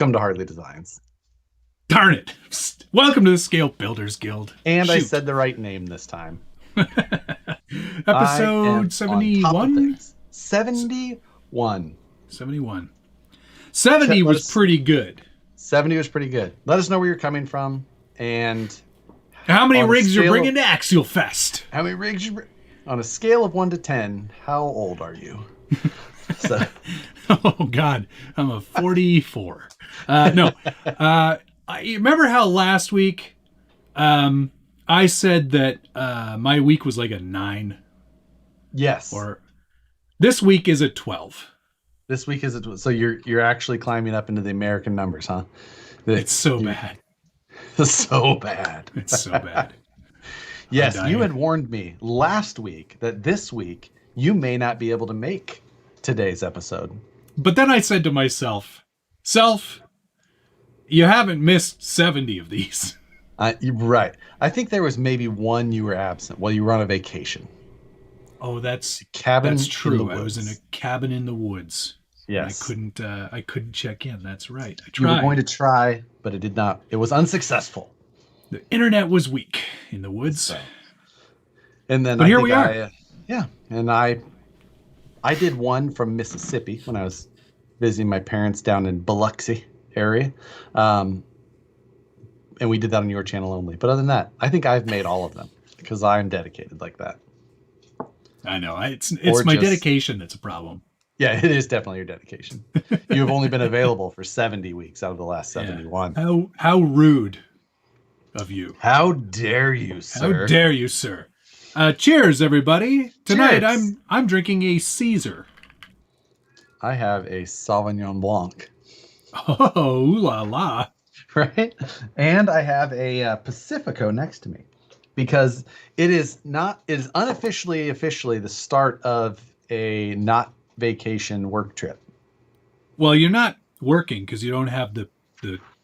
Welcome to Harley Designs. Darn it. Welcome to the Scale Builders Guild. And Shoot. I said the right name this time. Episode 71? 71. 71. 70 was pretty good. 70 was pretty good. Let us know where you're coming from and how many rigs you're bringing to Axialfest. How many rigs you bring? On a scale of 1 to 10, how old are you? Oh, God. I'm a 44. No. You remember how last week I said that my week was like a 9? Yes. Or this week is a 12. This week is a so you're actually climbing up into the American numbers, huh? It's so bad. So bad. It's so bad. Yes, you had warned me last week that this week you may not be able to make today's episode. But then I said to myself, you haven't missed 70 of these. Right. I think there was maybe one you were absent while you were on a vacation. Oh, that's That's true. I was in a cabin in the woods. Yes. I couldn't check in. That's right. I tried. You were going to try, but it did not. It was unsuccessful. The internet was weak in the woods. So. And then here we are. Yeah. And I did one from Mississippi when I was visiting my parents down in Biloxi area. And we did that on your channel only. But other than that, I think I've made all of them because I'm dedicated like that. I know. It's my dedication that's a problem. Yeah, it is definitely your dedication. You have only been available for 70 weeks out of the last 71. Yeah. How rude of you. How dare you, sir? How dare you, sir? Cheers, everybody. Tonight Cheers. I'm drinking a Caesar. I have a Sauvignon Blanc. Oh, ooh la la. Right? And I have a Pacifico next to me because it is officially the start of a not vacation work trip. Well, you're not working because you don't have the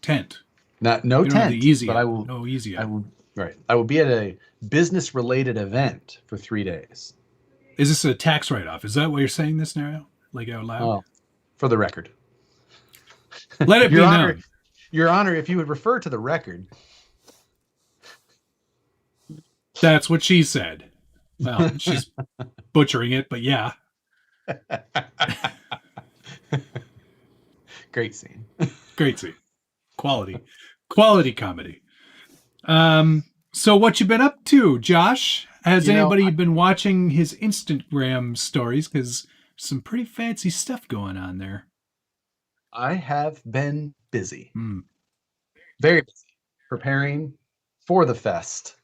tent. No tent. Have the easy. But I will. No easy. I will. Right. I will be at a business-related event for 3 days. Is this a tax write-off? Is that what you're saying this now? Like out loud? Oh, for the record. Let it be known. Your Honor, if you would refer to the record. That's what she said. Well, she's butchering it, but yeah. Great scene. Great scene. Quality comedy. So what you been up to, Josh? Has anybody been watching his Instagram stories? Because some pretty fancy stuff going on there. I have been busy. Very busy. Preparing for the fest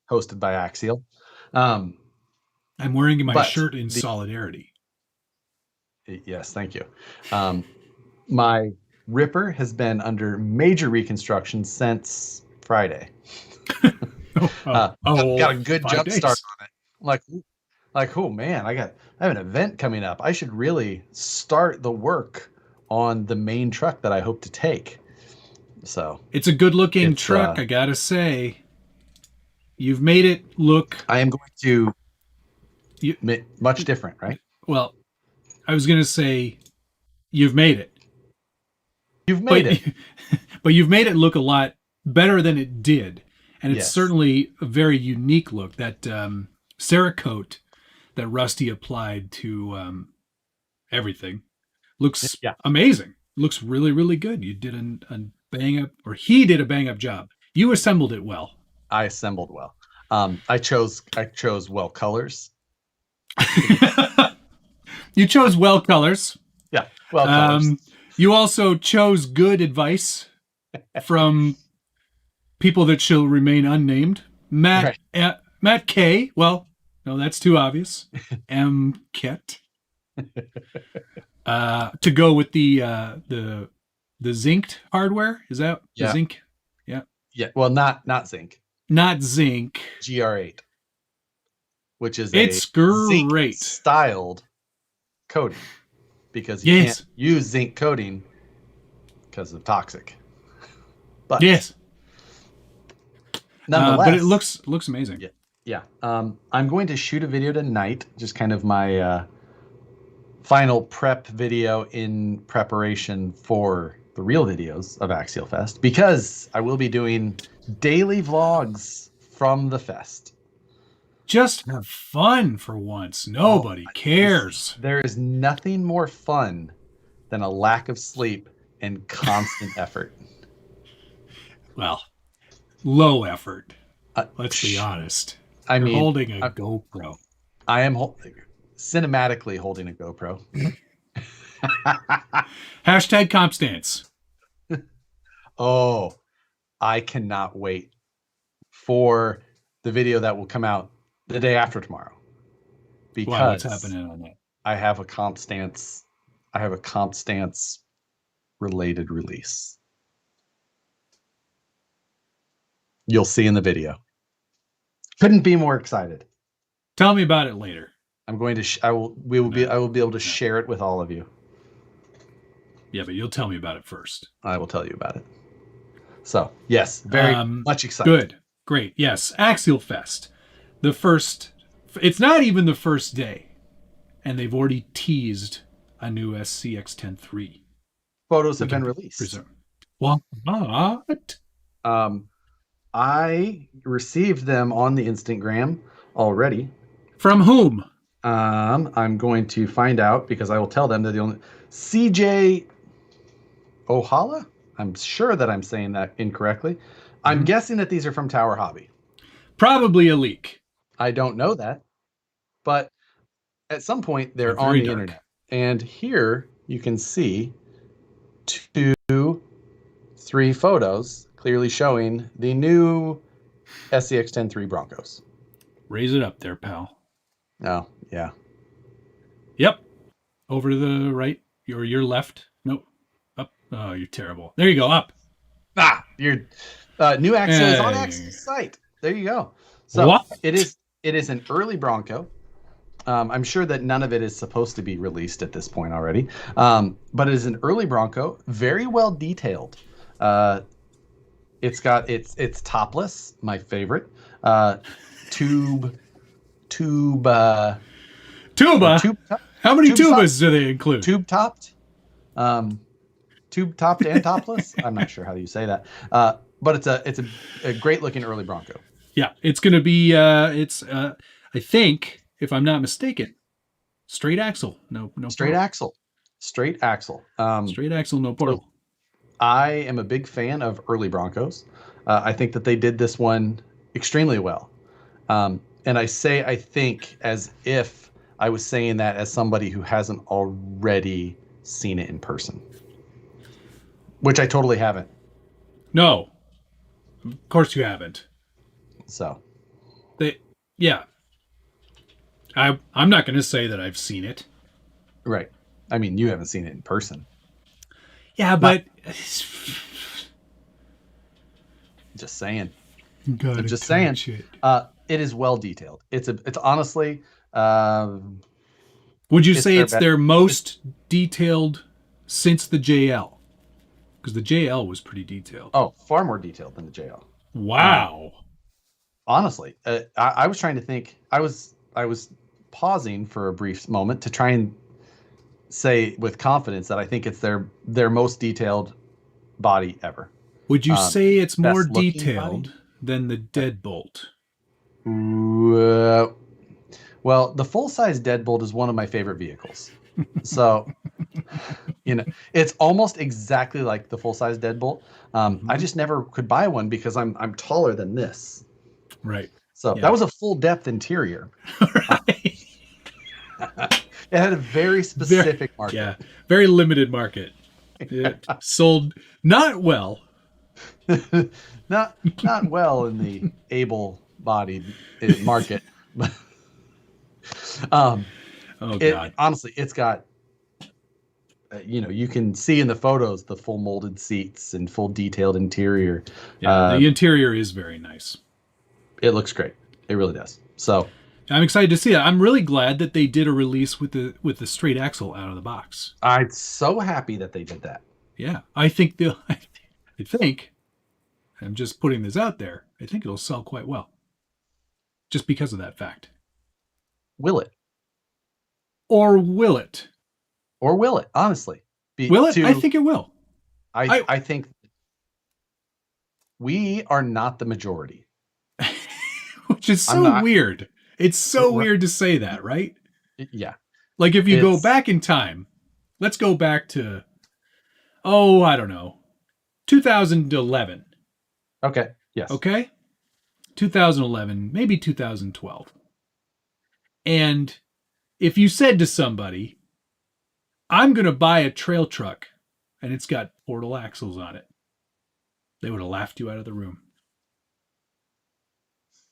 hosted by Axial. I'm wearing my shirt in solidarity. Yes, thank you. My Ripper has been under major reconstruction since Friday. Got a good jump start on it. Like, oh man, I have an event coming up. I should really start the work on the main truck that I hope to take. So it's a good looking truck, I gotta say. You've made it look. I am going to much different, right? Well, I was gonna say you've made it. You've made it. But you've made it look a lot better than it did. And it's certainly a very unique look. That Cerakote that Rusty applied to everything looks amazing. Looks really, really good. You did a bang up, or he did a bang up job. You assembled it well. I assembled well. I chose well colors. You chose well colors. Yeah, well colors. You also chose good advice from people that shall remain unnamed. Matt K. Well, no, that's too obvious. M. Ket. To go with the zinced hardware. Is that the zinc? Yeah. Yeah. Well, not zinc. Not zinc. GR8, which is it's great styled coating. Because you can't use zinc coating because of toxic. But nonetheless, but it looks amazing. Yeah. I'm going to shoot a video tonight, just kind of my final prep video in preparation for the real videos of Axialfest, because I will be doing daily vlogs from the fest. Just have fun for once. Nobody cares. There is nothing more fun than a lack of sleep and constant effort. Well, low effort. Let's be honest. You're holding a GoPro. I am cinematically holding a GoPro. Hashtag comp stance. Oh, I cannot wait for the video that will come out the day after tomorrow. Because what's happening on that? I have a comp stance related release. You'll see in the video. Couldn't be more excited. Tell me about it later. I'm going to I will be able to share it with all of you. Yeah, but you'll tell me about it first. I will tell you about it. So, yes, very much excited. Good. Great. Yes, Axialfest. It's not even the first day, and they've already teased a new SCX-10 III. Photos have been released. What? I received them on the Instagram already. From whom? I'm going to find out, because I will tell them that the only CJ Ohala. I'm sure that I'm saying that incorrectly. I'm guessing that these are from Tower Hobby. Probably a leak. I don't know that, but at some point they're on the internet. And here you can see 2, 3 photos clearly showing the new SCX-10 III Broncos. Raise it up there, pal. Oh, yeah. Yep. Over to the right. Your left. Nope. Up. Oh, you're terrible. There you go. Up. Your new Axle is on Axle's site. There you go. So what? It is an early Bronco. I'm sure that none of it is supposed to be released at this point already. But it is an early Bronco, very well detailed. It's topless, my favorite. Tuba. How many tubas do they include? Tube topped. Tube topped and topless. I'm not sure how you say that. But it's a great looking early Bronco. Yeah, it's going to be. I think, if I'm not mistaken, straight axle. No. Straight axle. Straight axle. Straight axle. No portal. I am a big fan of early Broncos. I think that they did this one extremely well. And I say I think as if I was saying that as somebody who hasn't already seen it in person, which I totally haven't. No, of course you haven't. So, I'm not going to say that I've seen it. Right. I mean, you haven't seen it in person. Yeah, but just saying. I'm just saying. It is well detailed. It's honestly. Would you say it's their most detailed since the JL? Because the JL was pretty detailed. Oh, far more detailed than the JL. Wow. Honestly, I was trying to think. I was pausing for a brief moment to try and say with confidence that I think it's their most detailed body ever. Would you say it's more detailed than the Deadbolt? Well, the full-size Deadbolt is one of my favorite vehicles. So, it's almost exactly like the full-size Deadbolt. I just never could buy one because I'm taller than this. Right. So that was a full-depth interior. Right. It had a very specific market. Yeah, very limited market. It sold not well. not well in the able-bodied market. Oh God! Honestly, it's got. You can see in the photos the full molded seats and full detailed interior. Yeah, the interior is very nice. It looks great. It really does. So I'm excited to see it. I'm really glad that they did a release with the straight axle out of the box. I'm so happy that they did that. Yeah, I think I'm just putting this out there. I think it'll sell quite well, just because of that fact. Will it? Or will it? Or will it? Honestly, will it? I think it will. I think we are not the majority. Which is so weird. It's so weird to say that, right? Yeah. Like if you go back in time, let's go back to, I don't know, 2011. Okay. Yes. Okay? 2011, maybe 2012. And if you said to somebody, I'm going to buy a trail truck and it's got portal axles on it, they would have laughed you out of the room.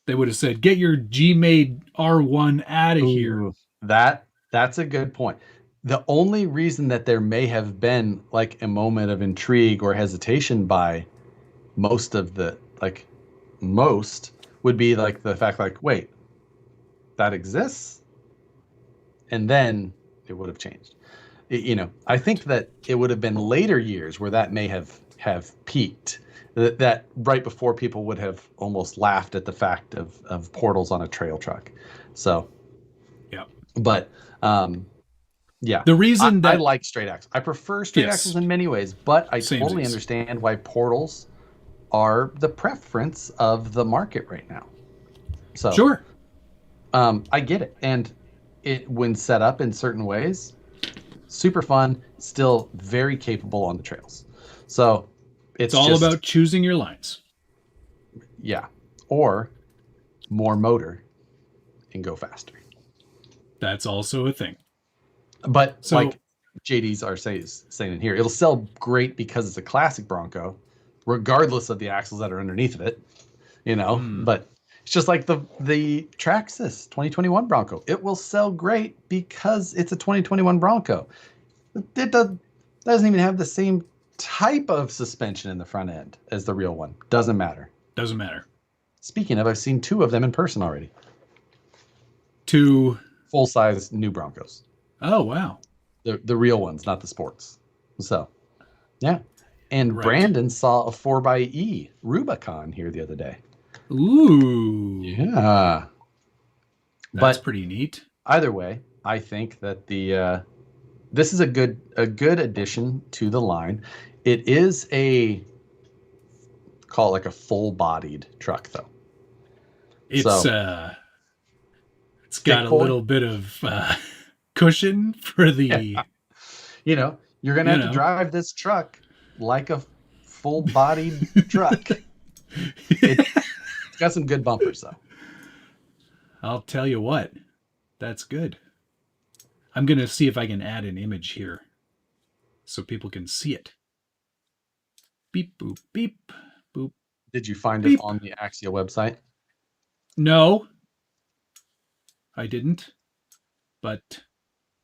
They would have said, get your G-Made R1 out of here. That's a good point. The only reason that there may have been like a moment of intrigue or hesitation by most would be like the fact like, wait, that exists? And then it would have changed. I think that it would have been later years where that may have peaked. That right before people would have almost laughed at the fact of portals on a trail truck. So, yeah. But yeah, the reason I like straight axles. I prefer straight axles in many ways, but I totally understand why portals are the preference of the market right now. So sure, I get it, and it when set up in certain ways, super fun, still very capable on the trails. So it's all about choosing your lines. Yeah, or more motor and go faster. That's also a thing. But like JD's are saying in here, it'll sell great because it's a classic Bronco, regardless of the axles that are underneath of it. But it's just like the Traxxas 2021 Bronco. It will sell great because it's a 2021 Bronco. It doesn't even have the same type of suspension in the front end as the real one. Doesn't matter. Doesn't matter. Speaking of, I've seen 2 of them in person already. 2 full-size new Broncos. Oh, wow. The real ones, not the sports. So, yeah. And Brandon saw a 4xe Rubicon here the other day. Ooh. Yeah. That's pretty neat. Either way, I think that this is a good addition to the line. It is call it like a full-bodied truck, though. It's got a little bit of cushion for the. You're gonna have to drive this truck like a full-bodied truck. It's got some good bumpers, though. I'll tell you what, that's good. I'm going to see if I can add an image here so people can see it. Beep, boop, beep, boop. Did you find it on the Axial website? No, I didn't. But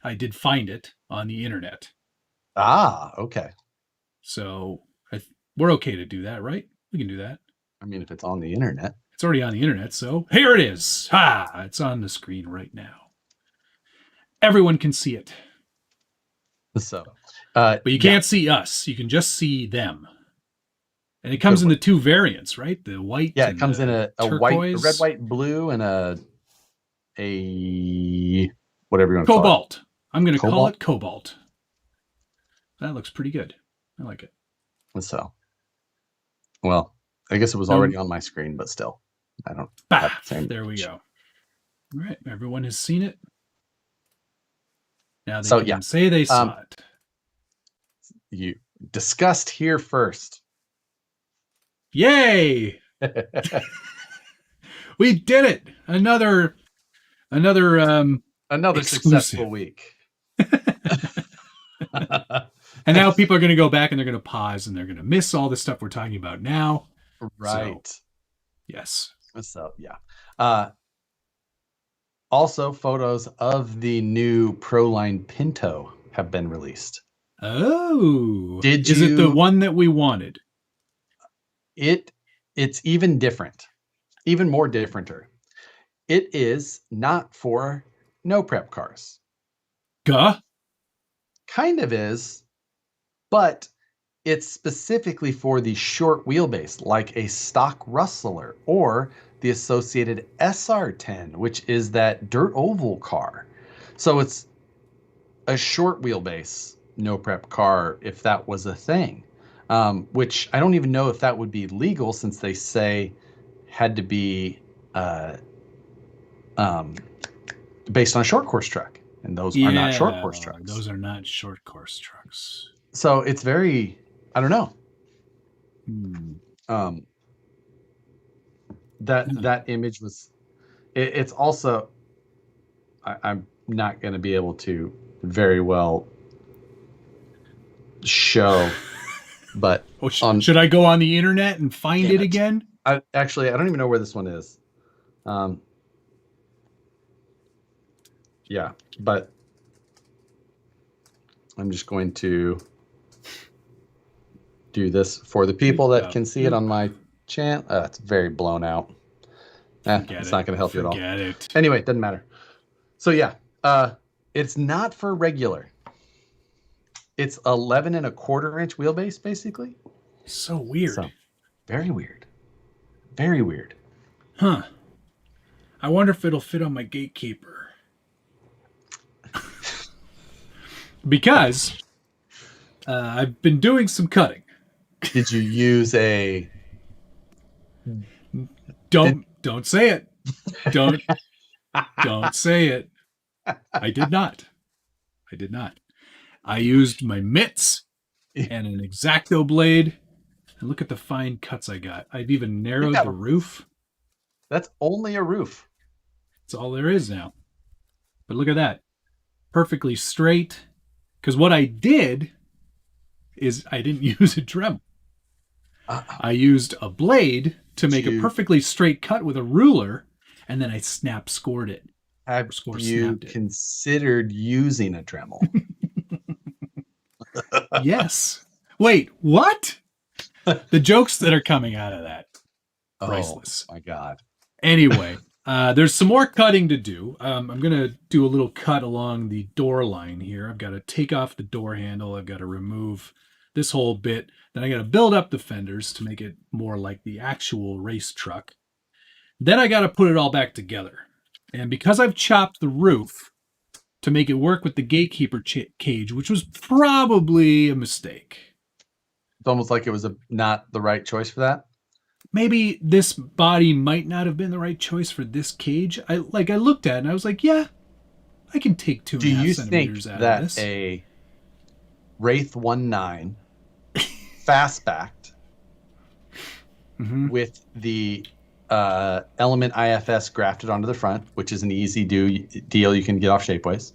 I did find it on the internet. Ah, okay. So we're okay to do that, right? We can do that. I mean, if it's on the internet. It's already on the internet, so here it is. It's on the screen right now. Everyone can see it. So, but you can't see us. You can just see them. And it comes in the 2 variants, right? The white. Yeah, it comes in a red, white, blue, and a whatever you want to call it. Cobalt. I'm going to call it Cobalt. That looks pretty good. I like it. So, well, I guess it was already on my screen, but still, I don't. There we go. All right, everyone has seen it. Now they can say they saw it. You discussed here first. Yay! We did it. Another successful week. And now people are going to go back and they're going to pause and they're going to miss all the stuff we're talking about now. Right. So, yes. So, yeah. Also, photos of the new Proline Pinto have been released. Oh. Is it the one that we wanted? It's even different. Even more differenter. It is not for no prep cars. Kind of is, but it's specifically for the short wheelbase, like a stock Rustler or the associated SR10, which is that dirt oval car. So it's a short wheelbase no prep car if that was a thing. which I don't even know if that would be legal since they say had to be based on a short course truck, and those are not short course trucks. Those are not short course trucks. So it's very, I don't know. That image was, it's also, I'm not going to be able to very well show, but should I go on the internet and find it again? I don't even know where this one is. Yeah, but I'm just going to do this for the people that can see it on my channel. It's very blown out. It's not going to help you at all. Anyway, it doesn't matter. So yeah, it's not for regular. It's 11 1/4 inch wheelbase, basically. So weird. So, very weird. Very weird. Huh. I wonder if it'll fit on my Gatekeeper. Because I've been doing some cutting. Did you use a... Don't say it. Don't say it. I did not. I used my mitts and an X-Acto blade. And look at the fine cuts I got. I've even narrowed the roof. That's only a roof. That's all there is now. But look at that. Perfectly straight. Because what I did is I didn't use a Dremel. I used a blade to make a perfectly straight cut with a ruler, and then I scored it. Have you considered using a Dremel? Yes. Wait, what? The jokes that are coming out of that. Priceless. Oh, my God. Anyway, there's some more cutting to do. I'm going to do a little cut along the door line here. I've got to take off the door handle. I've got to remove this whole bit. Then I got to build up the fenders to make it more like the actual race truck. Then I got to put it all back together. And because I've chopped the roof to make it work with the Gatekeeper cage, which was probably a mistake. It's almost like it was not the right choice for that. Maybe this body might not have been the right choice for this cage. I looked at it and I was like, yeah, I can take 2.5 centimeters out of this. Do you think that a Wraith 1.9 fastbacked with the Element IFS grafted onto the front, which is an easy deal you can get off Shapeways,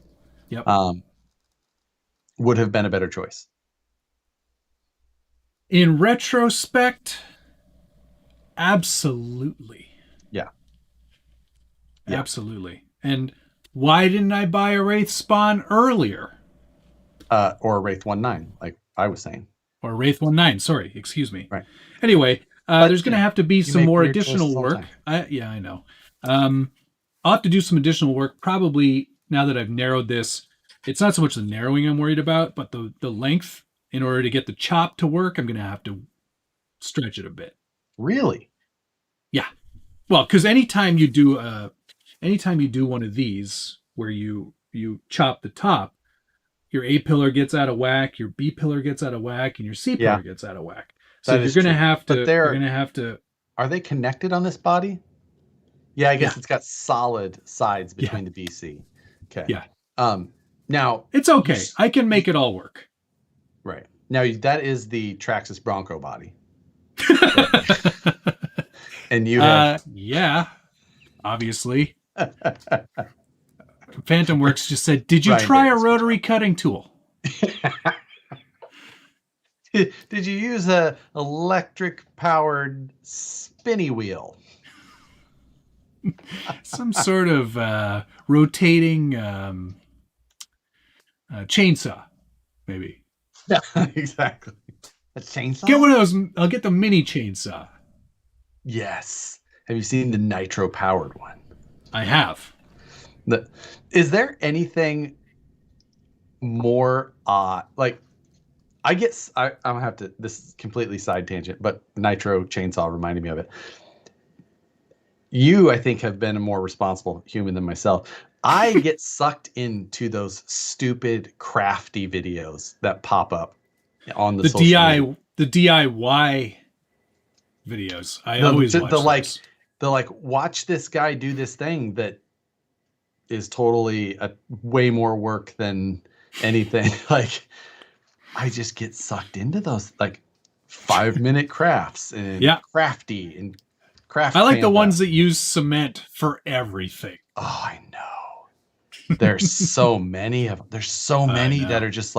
would have been a better choice? In retrospect, absolutely. Yeah. Absolutely. And why didn't I buy a Wraith Spawn earlier? Or a Wraith 1.9, like I was saying. Or Wraith 1.9, sorry, excuse me. Right. Anyway, there's going to have to be some more additional work. I know. I'll have to do some additional work, probably now that I've narrowed this. It's not so much the narrowing I'm worried about, but the length. In order to get the chop to work, I'm going to have to stretch it a bit. Really? Yeah. Well, because anytime you do one of these where you chop the top, your A pillar gets out of whack, your B pillar gets out of whack, and your C pillar gets out of whack. So you're going to have to. Are they connected on this body? Yeah, I guess it's got solid sides between the BC. Okay. Yeah. Now it's okay. I can make it all work. Right. Now that is the Traxxas Bronco body. And you have... obviously. Phantom Works just said, did you try a rotary cutting tool? Did you use a electric powered spinny wheel? Some sort of rotating chainsaw, maybe. Yeah, exactly. A chainsaw? Get one of those. I'll get the mini chainsaw. Yes. Have you seen the nitro powered one? I have. Is there anything more like I'm gonna have to, this is completely side tangent, but nitro chainsaw reminded me of it. You, I think, have been a more responsible human than myself. I get sucked into those stupid crafty videos that pop up on the social media. the DIY videos. I always watch those. The watch this guy do this thing that is totally a way more work than anything. Like, I just get sucked into those 5-minute crafts and crafty and craft. I like the ones that use cement for everything. Oh, I know. There's so many of them. There's so many that are just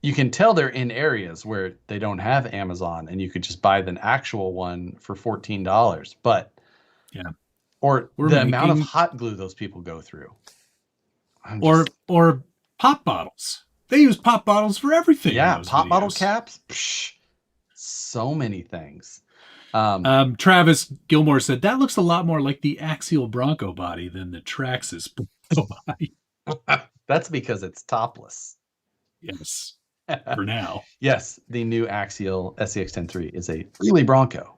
you can tell they're in areas where they don't have Amazon, and you could just buy the actual one for $14. But or the amount of hot glue those people go through. Or pop bottles. They use pop bottles for everything. Yeah, pop bottle caps. Psh, so many things. Travis Gilmore said that looks a lot more like the Axial Bronco body than the Traxxas body. That's because it's topless. Yes, for now. Yes, the new Axial SCX-10 III is a really Bronco.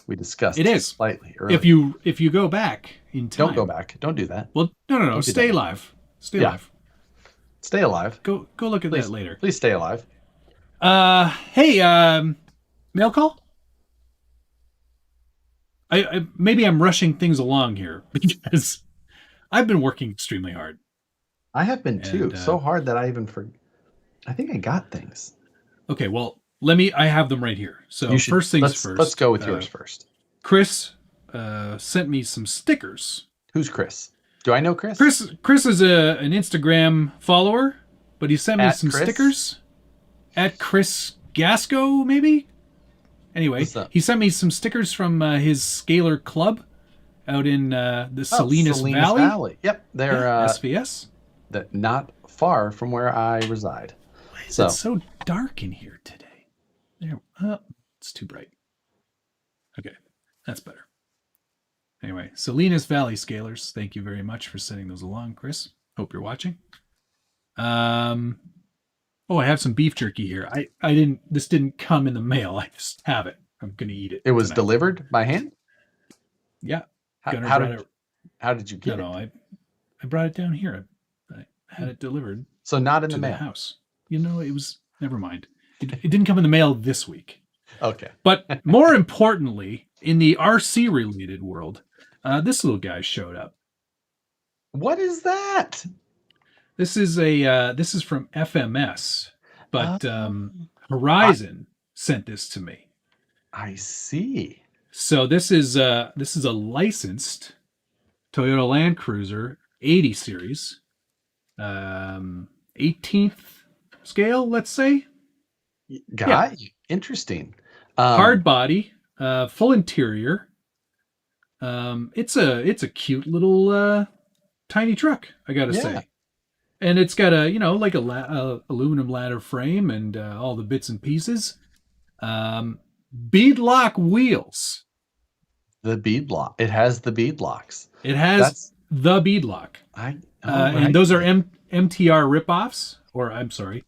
We discussed it is slightly earlier. If you go back in time, don't go back. Don't do that. Well, no. Stay alive. Stay alive. Stay alive. Go look at that later. Please stay alive. Hey, mail call. I maybe I'm rushing things along here because I've been working extremely hard. I have been too. So hard that I even forgot. I think I got things. Okay, well, I have them right here. So first things first. Let's go with yours first. Chris sent me some stickers. Who's Chris? Do I know Chris? Chris is an Instagram follower, but he sent me some stickers. At Chris Gasco, maybe? Anyway, he sent me some stickers from his Scalar Club out in the Salinas Valley. Yep, they're SVS. Not far from where I reside. Why is it so dark in here today? It's too bright. Okay, that's better. Anyway, Salinas Valley Scalars, thank you very much for sending those along, Chris. Hope you're watching. I have some beef jerky here. This didn't come in the mail. I just have it. I'm going to eat it. It was delivered by hand? Yeah. How did you get it? I brought it down here. I had it delivered. So not in the mail. House. It was, never mind. It didn't come in the mail this week. Okay. But more importantly, in the RC related world, this little guy showed up. What is that? This is from FMS, but Horizon sent this to me. I see. So this is a licensed Toyota Land Cruiser 80 series, 18th scale, let's say. Interesting. Hard body, full interior. It's a cute little tiny truck, I gotta say. And it's got a aluminum ladder frame and all the bits and pieces. Beadlock wheels. The beadlock. It has the beadlocks. It has the beadlock. And those are MTR ripoffs, or I'm sorry,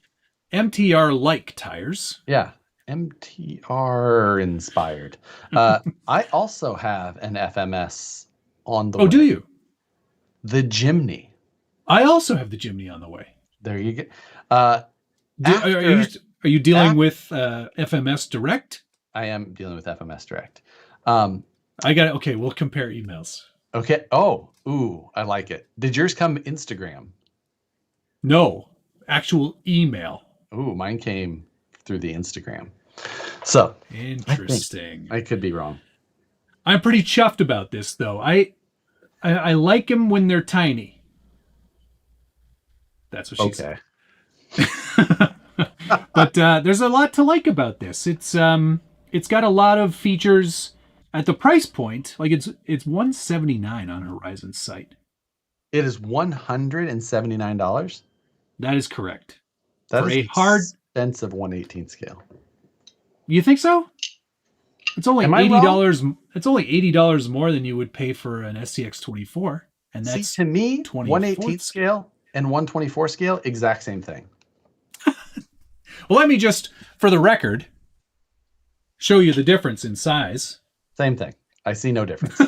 MTR-like tires. Yeah, MTR inspired. I also have an FMS on the way. Oh, do you? The Jimny. I also have the Jimny on the way. There you go. Are you dealing with FMS Direct? I am dealing with FMS Direct. Okay, we'll compare emails. Okay. I like it. Did yours come Instagram? No, actual email. Ooh, mine came through the Instagram. So interesting. I could be wrong. I'm pretty chuffed about this, though. I like them when they're tiny. That's what she said. But there's a lot to like about this. It's got a lot of features at the price point. Like it's $179 on Horizon's site. It is $179. That is correct. That is expensive 1/18 scale. You think so? It's only $80. It's only $80 more than you would pay for an SCX-24, and that's to me 1/18 scale and 1/24 scale exact same thing. Well, let me just, for the record, show you the difference in size. Same thing. I see no difference.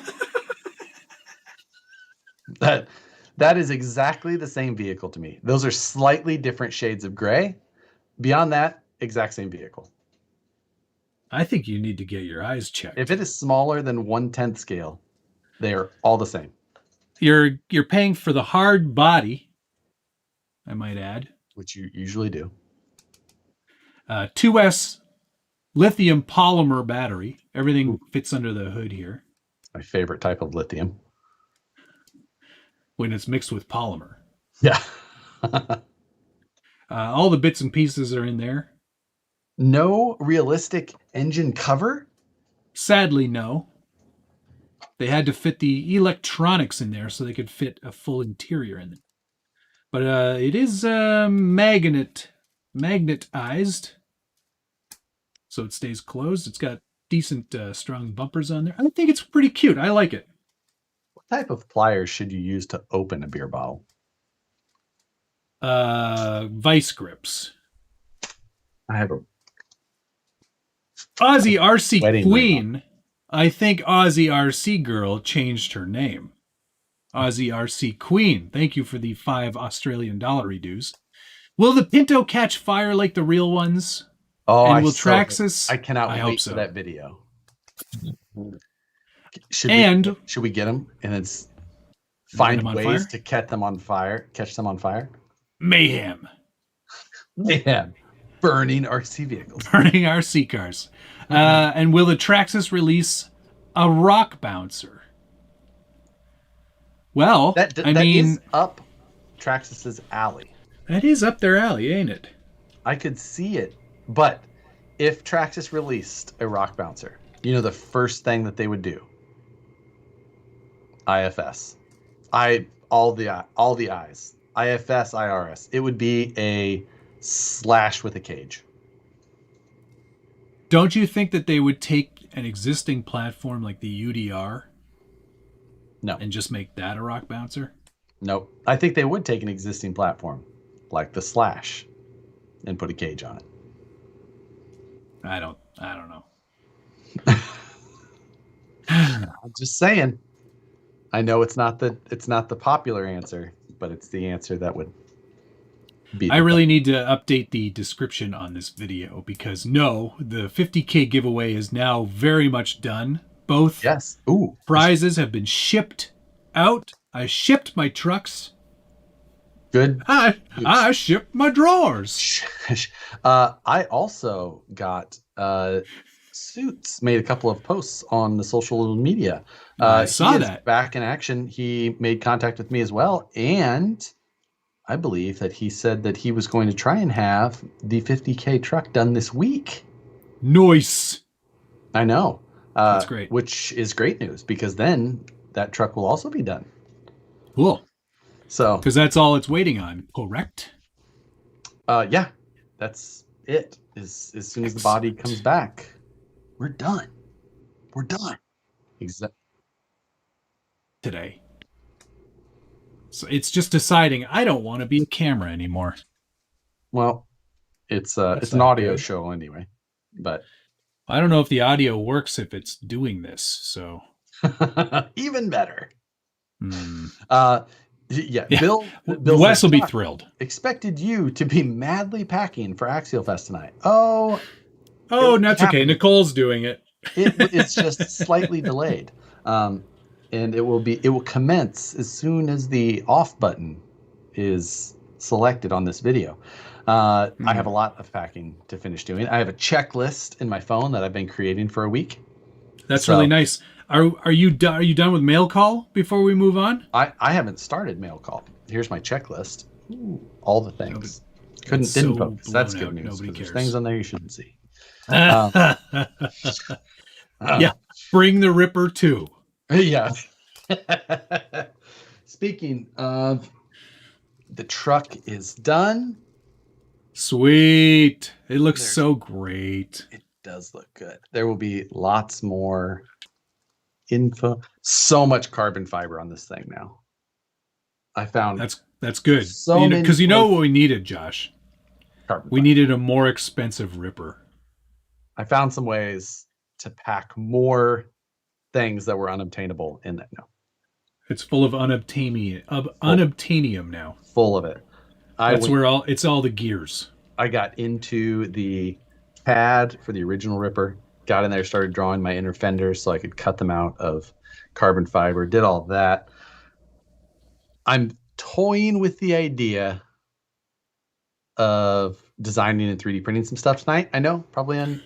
That is exactly the same vehicle to me. Those are slightly different shades of gray. Beyond that, exact same vehicle. I think you need to get your eyes checked. If it is smaller than 1/10 scale, they are all the same. You're paying for the hard body, I might add, which you usually do. 2S lithium polymer battery. Everything fits under the hood here. My favorite type of lithium. When it's mixed with polymer. Yeah. All the bits and pieces are in there. No realistic engine cover? Sadly, no. They had to fit the electronics in there so they could fit a full interior in it. But it is magnetized, so it stays closed. It's got decent, strong bumpers on there. I think it's pretty cute. I like it. What type of pliers should you use to open a beer bottle? Vice grips. I have a Aussie RC Queen. I think Aussie RC Girl changed her name. Aussie RC Queen. Thank you for the $5 Australian reduce. Will the Pinto catch fire like the real ones? Oh, and will Traxxas? I cannot wait for that video. Should we get them and it's find ways to catch them on fire? Mayhem. Burning RC vehicles. Burning RC cars. And will the Traxxas release a rock bouncer? Well, that is up Traxxas's alley. That is up their alley, ain't it? I could see it. But if Traxxas released a rock bouncer, the first thing that they would do, IFS. All the eyes. IFS, IRS. It would be a slash with a cage. Don't you think that they would take an existing platform like the UDR? No. And just make that a rock bouncer? Nope. I think they would take an existing platform like the Slash and put a cage on it. I don't know. I'm just saying. I know it's not the popular answer, but it's the answer that would be. I really need to update the description on this video because the 50K giveaway is now very much done. Both prizes have been shipped out. I shipped my trucks. Good. I shipped my drawers. I also got Suits made a couple of posts on the social media. I saw that. Back in action. He made contact with me as well. And I believe that he said that he was going to try and have the 50K truck done this week. Nice. I know. That's great. Which is great news because then that truck will also be done. Cool. So, because that's all it's waiting on, correct? Yeah, that's it. As soon as the body comes back, we're done. We're done. Exactly. Today. So it's just deciding I don't want to be a camera anymore. Well, it's an audio show anyway, but I don't know if the audio works if it's doing this. So even better. Yeah. Bill Wes will be thrilled. Expected you to be madly packing for Axialfest tonight. Oh, that's okay. Nicole's doing it. It's just slightly delayed. And it will commence as soon as the off button is selected on this video. I have a lot of packing to finish doing. I have a checklist in my phone that I've been creating for a week. That's really nice. Are you done with mail call before we move on? I haven't started mail call. Here's my checklist. Ooh, all the things. Didn't focus. That's good news. Nobody cares. There's things on there you shouldn't see. Yeah. Bring the Ripper too. Yeah. Speaking of, the truck is done. Sweet. It looks so great. It does look good. There will be lots more info. So much carbon fiber on this thing now. I found that's good. Because you know what we needed, Josh? We needed a more expensive Ripper. I found some ways to pack more things that were unobtainable in that now. It's full of unobtainium now. Full of it. That's where it's all the gears. I got into the pad for the original Ripper, got in there, started drawing my inner fenders so I could cut them out of carbon fiber, did all that. I'm toying with the idea of designing and 3D printing some stuff tonight. I know, probably on.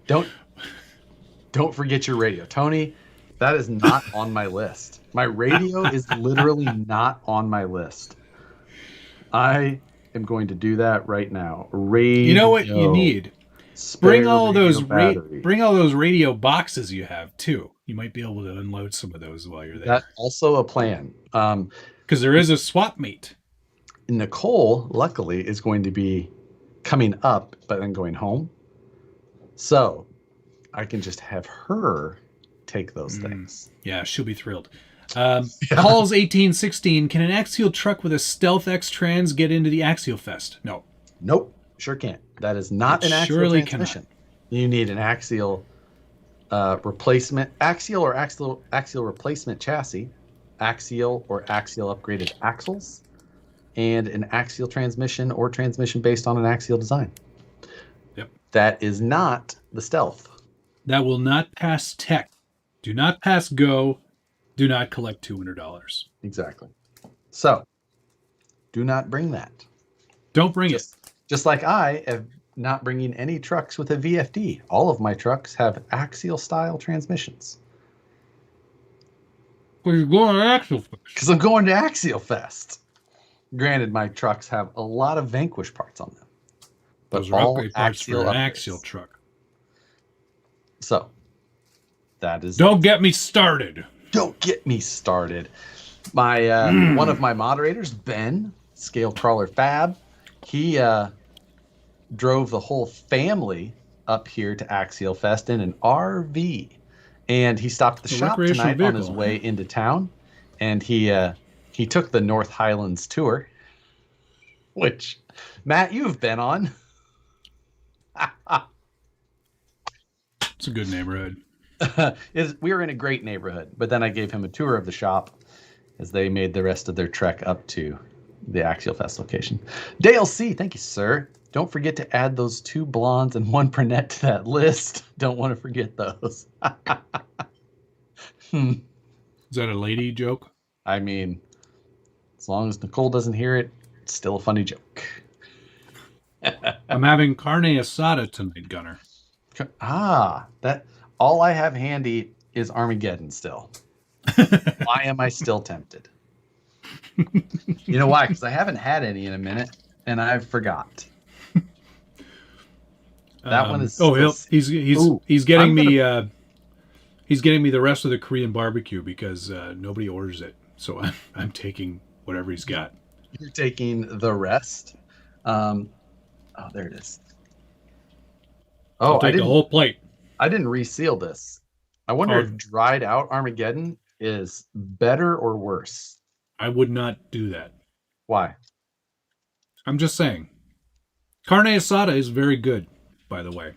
Don't forget your radio, Tony. That is not on my list. My radio is literally not on my list. I am going to do that right now. Radio. You know what you need? Bring all those radio boxes you have too. You might be able to unload some of those while you're there. That's also a plan. Because there is a swap meet. Nicole, luckily, is going to be coming up, but then going home. So I can just have her take those things. Yeah, she'll be thrilled. Paul's 1816. Can an axial truck with a Stealth X Trans get into the Axialfest? No. Nope. Sure can't. That is not an axial transmission. You need an axial replacement, axial replacement chassis, axial or axial upgraded axles, and an axial transmission or transmission based on an axial design. Yep. That is not the Stealth. That will not pass tech. Do not pass go. Do not collect $200. Exactly. So, do not bring that. Don't bring it. Just like I am not bringing any trucks with a VFD. All of my trucks have axial style transmissions. Well, you're going to Axialfest. Because I'm going to Axialfest. Granted, my trucks have a lot of Vanquish parts on them. But those are upgrade parts for an axial truck. So, that is... Don't get me started. Don't get me started. My one of my moderators, Ben, Scale Crawler Fab, he drove the whole family up here to Axialfest in an RV. And he stopped at the shop tonight on his way into town. And he took the North Highlands tour, which, Matt, you've been on. It's a good neighborhood. We were in a great neighborhood, but then I gave him a tour of the shop as they made the rest of their trek up to the Axialfest location. Dale C, thank you, sir. Don't forget to add those 2 blondes and 1 brunette to that list. Don't want to forget those. Is that a lady joke? I mean, as long as Nicole doesn't hear it, it's still a funny joke. I'm having carne asada tonight, Gunner. That all I have handy is Armageddon still. Why am I still tempted? You know why? Because I haven't had any in a minute, and I forgot. That one is. Oh, he's getting me. He's getting me the rest of the Korean barbecue because nobody orders it, so I'm taking whatever he's got. You're taking the rest. Oh, there it is. Oh, I'll take the whole plate. I didn't reseal this. I wonder if dried out Armageddon is better or worse. I would not do that. Why? I'm just saying. Carne asada is very good, by the way.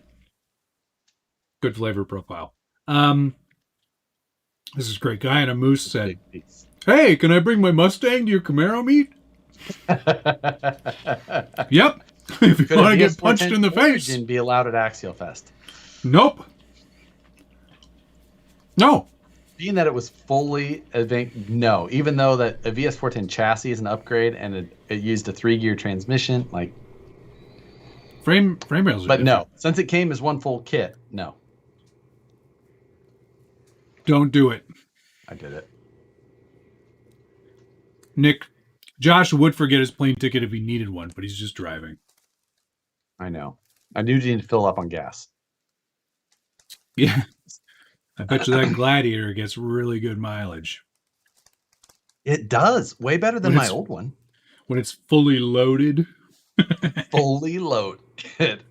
Good flavor profile. This is great. Guy in a moose said, "Hey, can I bring my Mustang to your Camaro meet?" Yep. If you want to get punched in the face. And be allowed at Axialfest. Nope. No. Being that it was fully no, even though that a VS410 chassis is an upgrade and it used a 3-gear transmission, like frame rails. But no, since it came as one full kit, no. Don't do it. I did it. Nick, Josh would forget his plane ticket if he needed one, but he's just driving. I know. I do need to fill up on gas. Yeah. I bet you that Gladiator gets really good mileage. It does. Way better than my old one. When it's fully loaded. Fully loaded.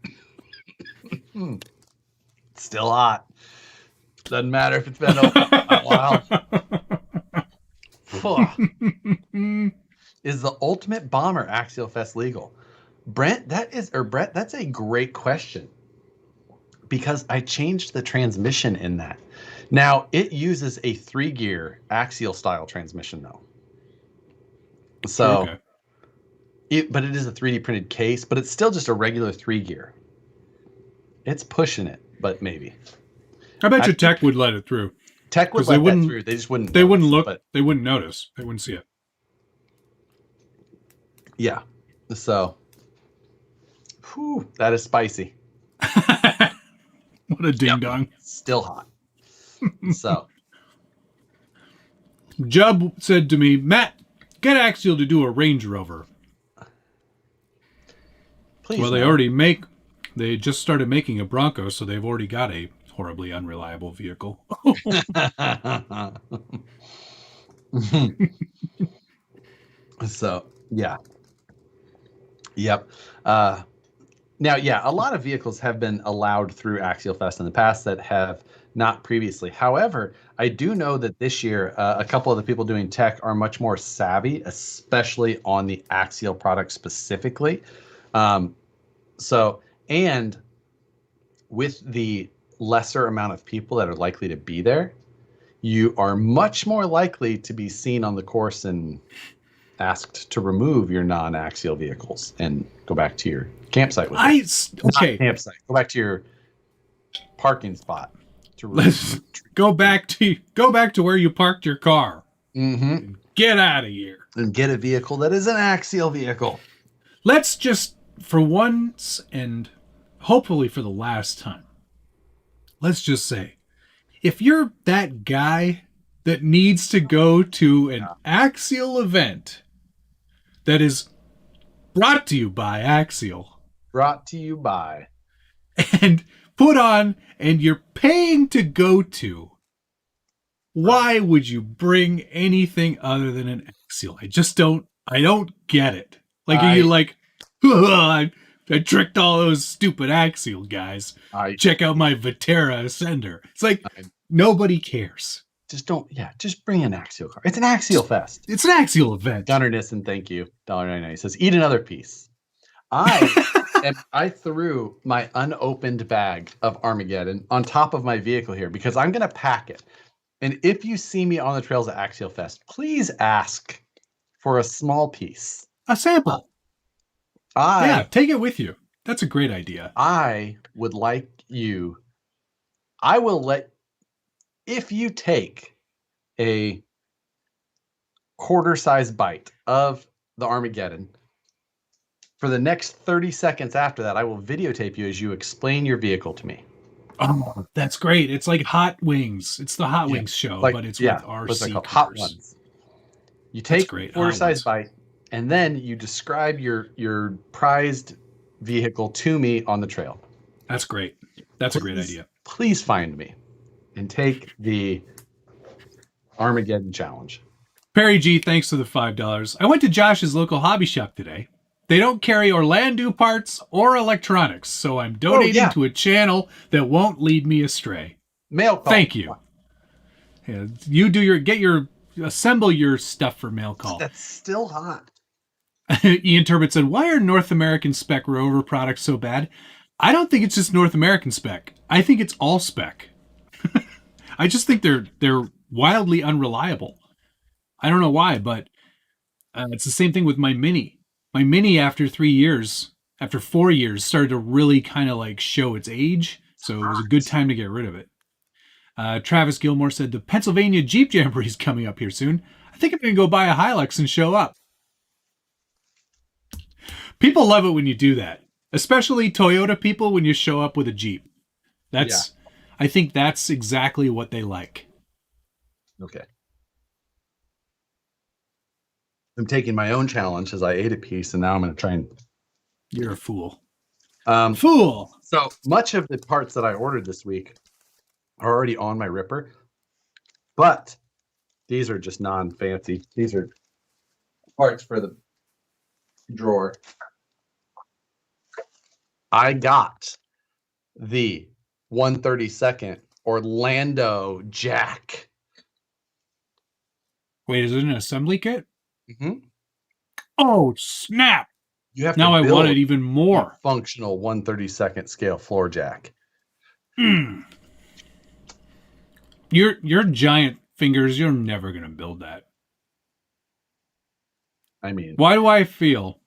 Still hot. Doesn't matter if it's been open a while. Is the Ultimate Bomber Axialfest legal? Brett, that's a great question. Because I changed the transmission in that. Now, it uses a 3-gear axial style transmission, though. So, But it is a 3D printed case, but it's still just a regular 3-gear. It's pushing it, but maybe. I bet you Tech would let it through. Tech would let that through. They just wouldn't. They wouldn't look. But they wouldn't notice. They wouldn't see it. Yeah. So, that is spicy. What a ding dong. Still hot. So, Jub said to me, Matt, get Axial to do a Range Rover. Please. Well, they just started making a Bronco, so they've already got a horribly unreliable vehicle. So, yeah. Yep. Now, yeah, a lot of vehicles have been allowed through Axialfest in the past that have not previously. However, I do know that this year, a couple of the people doing tech are much more savvy, especially on the Axial product specifically. And with the lesser amount of people that are likely to be there, you are much more likely to be seen on the course and asked to remove your non-axial vehicles and go back to your campsite with campsite. Go back to your parking spot. Let's go back to where you parked your car. Mm-hmm. Get out of here and get a vehicle that is an axial vehicle. Let's just, for once and hopefully for the last time, let's just say, if you're that guy that needs to go to an Axial event that is brought to you by Axial. Brought to you by. And put on, and you're paying to go to, why would you bring anything other than an Axial? I don't get it. Like, are you like, I tricked all those stupid Axial guys. Check out my Vitera Ascender. It's like, nobody cares. Just bring an Axial car. It's an Axialfest. It's an Axial event. Gunnar Nissen, thank you. $1.99 says, eat another piece. I threw my unopened bag of Armageddon on top of my vehicle here because I'm going to pack it. And if you see me on the trails at Axialfest, please ask for a small piece. A sample. Take it with you. That's a great idea. I would like you. If you take a quarter-size bite of the Armageddon, for the next 30 seconds after that, I will videotape you as you explain your vehicle to me. Oh, that's great. It's like Hot Wings. It's the Hot Wings show, but it's with RC cars. Hot Ones. You take a quarter-size bite, and then you describe your prized vehicle to me on the trail. That's great. That's a great idea. Please find me and take the Armageddon challenge. Perry G, thanks for the $5. I went to Josh's local hobby shop today. They don't carry Orlando parts or electronics, so I'm donating to a channel that won't lead me astray. Mail call. Thank you. Yeah, you assemble your stuff for mail call. That's still hot. Ian Turbot said, why are North American spec Rover products so bad? I don't think it's just North American spec. I think it's all spec. I just think they're wildly unreliable. I don't know why, but it's the same thing with my Mini. My Mini, after 4 years, started to really kind of like show its age. So it was a good time to get rid of it. Travis Gilmore said, the Pennsylvania Jeep Jamboree is coming up here soon. I think I'm going to go buy a Hilux and show up. People love it when you do that. Especially Toyota people when you show up with a Jeep. I think that's exactly what they like. Okay. I'm taking my own challenge as I ate a piece, and now I'm going to try and... You're a fool. Fool! So much of the parts that I ordered this week are already on my Ripper, but these are just non-fancy. These are parts for the drawer. I got the 132nd Orlando jack. Wait, is it an assembly kit? Mm-hmm. Oh, snap! You have now I want it even more. Functional 132nd scale floor jack. Your giant fingers, you're never going to build that. I mean, why do I feel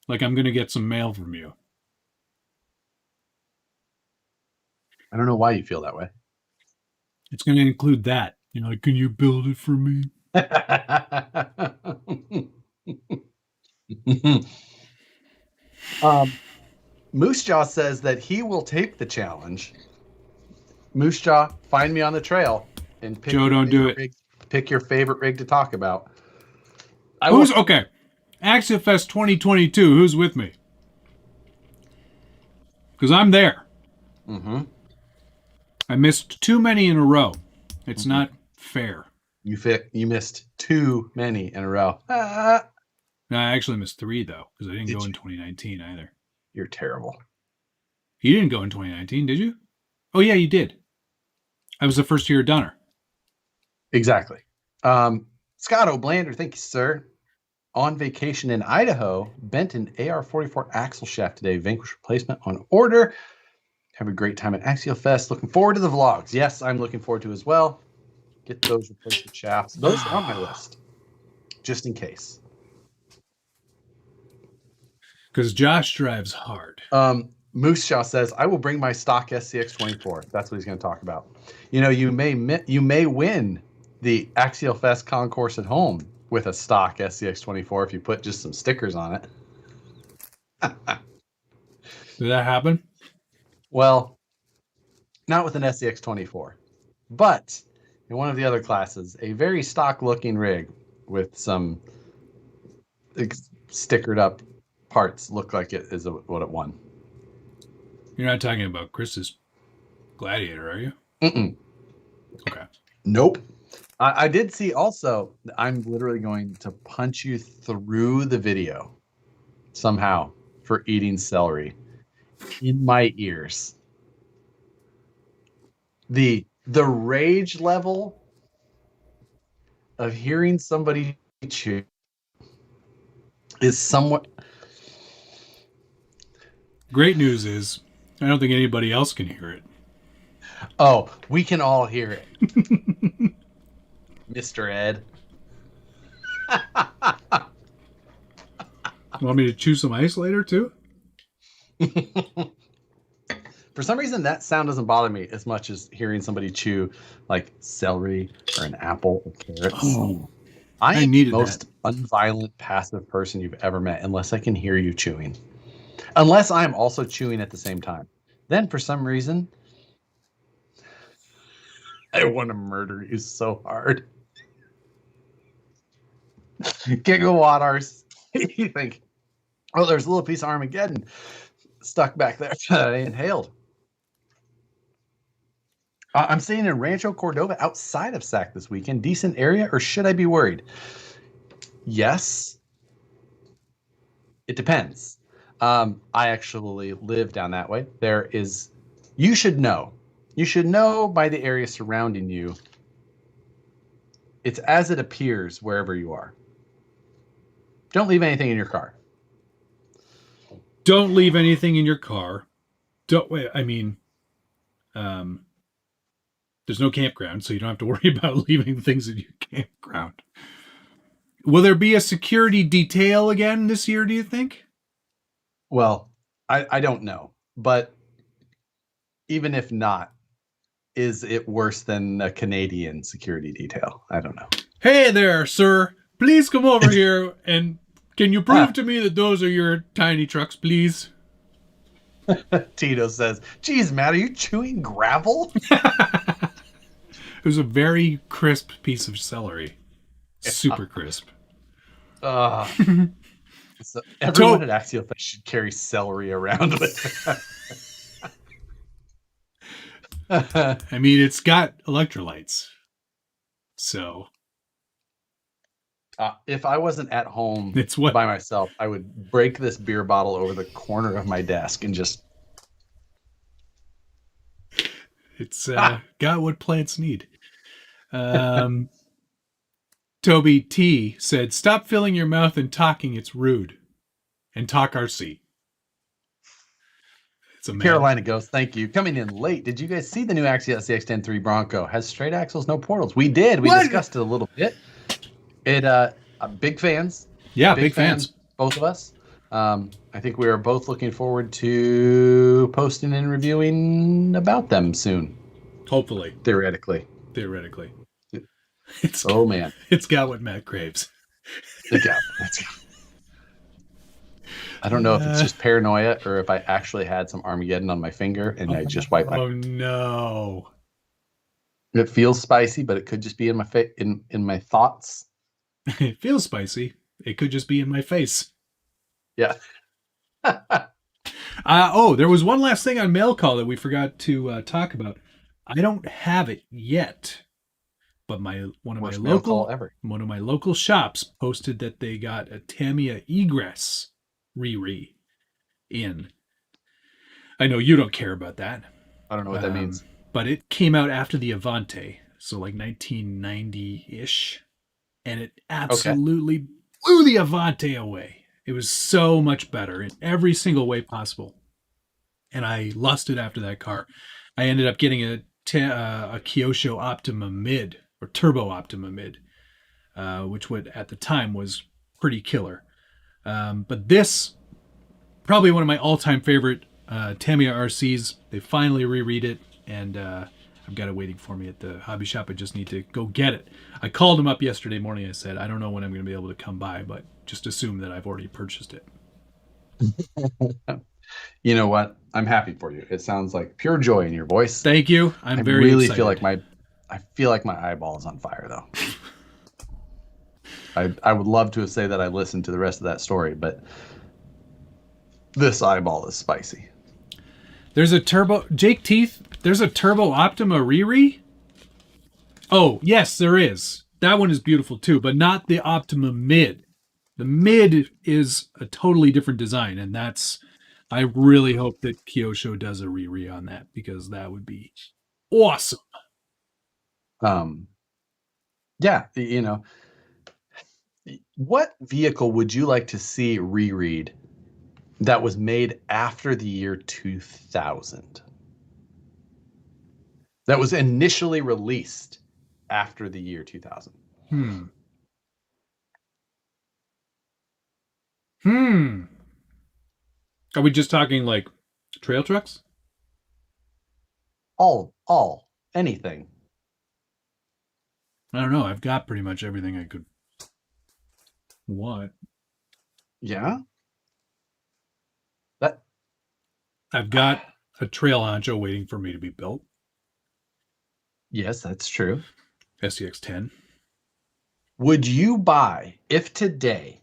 Like I'm going to get some mail from you. I don't know why you feel that way. It's going to include that. You know, like, can you build it for me? Moose Jaw says that he will take the challenge. Moose Jaw, find me on the trail and pick Joe, don't do it. Rig, pick your favorite rig to talk about. Okay? Axialfest 2022. Who's with me? Because I'm there. Mm-hmm. I missed too many in a row. It's not fair. You missed too many in a row. No, I actually missed 3 though, because I didn't go in 2019 either. You're terrible. You didn't go in 2019, did you? Oh yeah, you did. I was the first year Dunner. Exactly. Scott O'Blander, thank you, sir. On vacation in Idaho, bent an AR-44 axle shaft today. Vanquish replacement on order. Have a great time at Axialfest. Looking forward to the vlogs. Yes, I'm looking forward to as well. Get those replacement shafts. Those are on my list, just in case. Because Josh drives hard. Moose Shaw says, I will bring my stock SCX24. That's what he's going to talk about. You know, you may win the Axialfest concourse at home with a stock SCX24 if you put just some stickers on it. Did that happen? Well, not with an SCX24, but in one of the other classes, a very stock-looking rig with some stickered up parts look like it is what it won. You're not talking about Chris's Gladiator, are you? Mm-mm. Okay. Nope. I did see also, I'm literally going to punch you through the video somehow for eating celery in my ears. The rage level of hearing somebody chew is somewhat... Great news is, I don't think anybody else can hear it. Oh, we can all hear it. Mr. Ed. Want me to chew some ice later, too? For some reason, that sound doesn't bother me as much as hearing somebody chew like celery or an apple or carrots. Oh, I am the most unviolent, passive person you've ever met, unless I can hear you chewing. Unless I'm also chewing at the same time. Then, for some reason, I want to murder you so hard. Gigawatts. You think, oh, there's a little piece of Armageddon stuck back there that I inhaled. I'm staying in Rancho Cordova outside of SAC this weekend. Decent area, or should I be worried? Yes. It depends. I actually live down that way. You should know by the area surrounding you. It's as it appears wherever you are. Don't leave anything in your car. Don't leave anything in your car. There's no campground, so you don't have to worry about leaving things in your campground. Will there be a security detail again this year, do you think? Well, I don't know. But even if not, is it worse than a Canadian security detail? I don't know. Hey there, sir. Please come over here and can you prove to me that those are your tiny trucks, please? Tito says, geez, Matt, are you chewing gravel? It was a very crisp piece of celery. Super crisp. So everyone at Axialfest should carry celery around with them. I mean, it's got electrolytes. So... if I wasn't at home by myself, I would break this beer bottle over the corner of my desk and just... It's got what plants need. Toby T said, stop filling your mouth and talking. It's rude. And talk RC. It's a Carolina Ghost, thank you. Coming in late. Did you guys see the new Axial CX-10-3 Bronco? Has straight axles, no portals. We did. We discussed it a little bit. Big fans. Yeah, big fans. Both of us. I think we are both looking forward to posting and reviewing about them soon. Hopefully. Theoretically. Man. It's got what Matt craves. Yeah. I don't know if it's just paranoia or if I actually had some Armageddon on my finger and I just wiped my... Oh, no. It feels spicy, but it could just be in my in my thoughts. It feels spicy. It could just be in my face. Yeah. There was one last thing on Mail Call that we forgot to talk about. I don't have it yet, but one of my local shops posted that they got a Tamiya Egress re in. I know you don't care about that. I don't know what that means. But it came out after the Avante, so like 1990-ish, and it absolutely blew the Avante away. It was so much better in every single way possible, and I lusted after that car. I ended up getting a Kyosho Optima Mid, or Turbo Optima Mid, which at the time was pretty killer. But this, probably one of my all-time favorite Tamiya RCs. They finally reread it, and I've got it waiting for me at the hobby shop. I just need to go get it. I called them up yesterday morning. I said, I don't know when I'm going to be able to come by, but just assume that I've already purchased it. You know what? I'm happy for you. It sounds like pure joy in your voice. Thank you. I'm very excited. I feel like my eyeball is on fire, though. I would love to say that I listened to the rest of that story, but this eyeball is spicy. There's a turbo Jake Teeth. There's a Turbo Optima Riri. Oh, yes, there is. That one is beautiful too, but not the Optima Mid. The Mid is a totally different design, and I really hope that Kyosho does a Riri on that, because that would be awesome. Yeah, you know, what vehicle would you like to see reread that was made after the year 2000? That was initially released after the year 2000. Are we just talking like trail trucks? Anything. I don't know. I've got pretty much everything I could want. Yeah? I've got a trail honcho waiting for me to be built. Yes, that's true. SCX-10. Would you buy, if today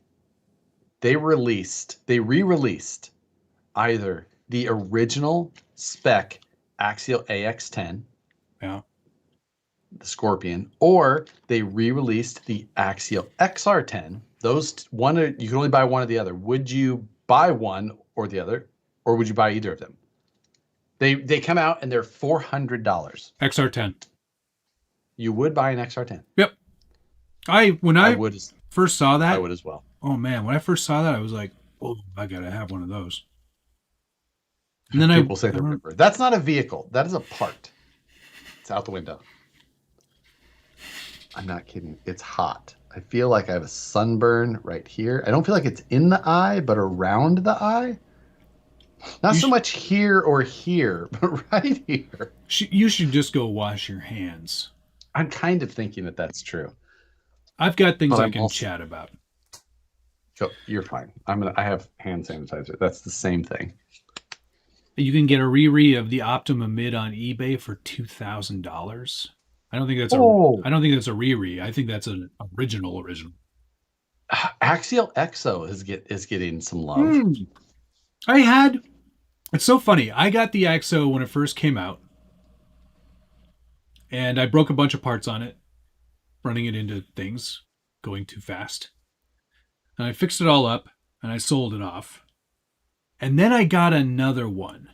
they re-released either the original spec Axial AX10, yeah, the Scorpion, or they re-released the Axial XR10? You can only buy one or the other. Would you buy one or the other, or would you buy either of them? They come out and they're $400. XR10. You would buy an XR10? Yep. When I first saw that, I would as well. Oh man, when I first saw that, I was like, "Oh, I gotta have one of those." And then people say the Ripper. That's not a vehicle. That is a part. It's out the window. I'm not kidding. It's hot. I feel like I have a sunburn right here. I don't feel like it's in the eye, but around the eye. Not so much here or here, but right here. You should just go wash your hands. I'm kind of thinking that that's true. I've got things I can chat about. So you're fine. I have hand sanitizer. That's the same thing. You can get a Riri of the Optima Mid on eBay for $2,000. I don't think that's a Riri. I think that's an original. Axial XO is getting some love. It's so funny. I got the XO when it first came out, and I broke a bunch of parts on it, running it into things, going too fast. And I fixed it all up, and I sold it off. And then I got another one.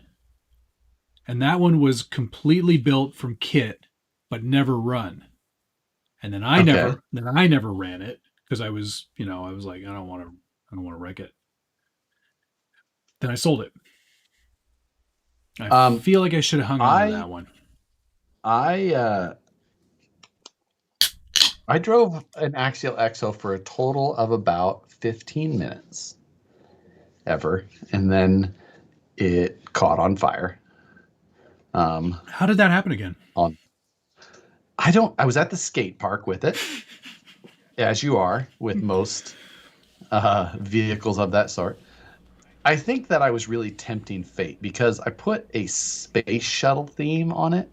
And that one was completely built from kit, but never run. And then I never ran it, because I was like, I don't want to wreck it. Then I sold it. I feel like I should have hung on to that one. I drove an Axial XO for a total of about 15 minutes. ever. And then it caught on fire. How did that happen again? I was at the skate park with it, as you are with most vehicles of that sort. I think that I was really tempting fate because I put a space shuttle theme on it.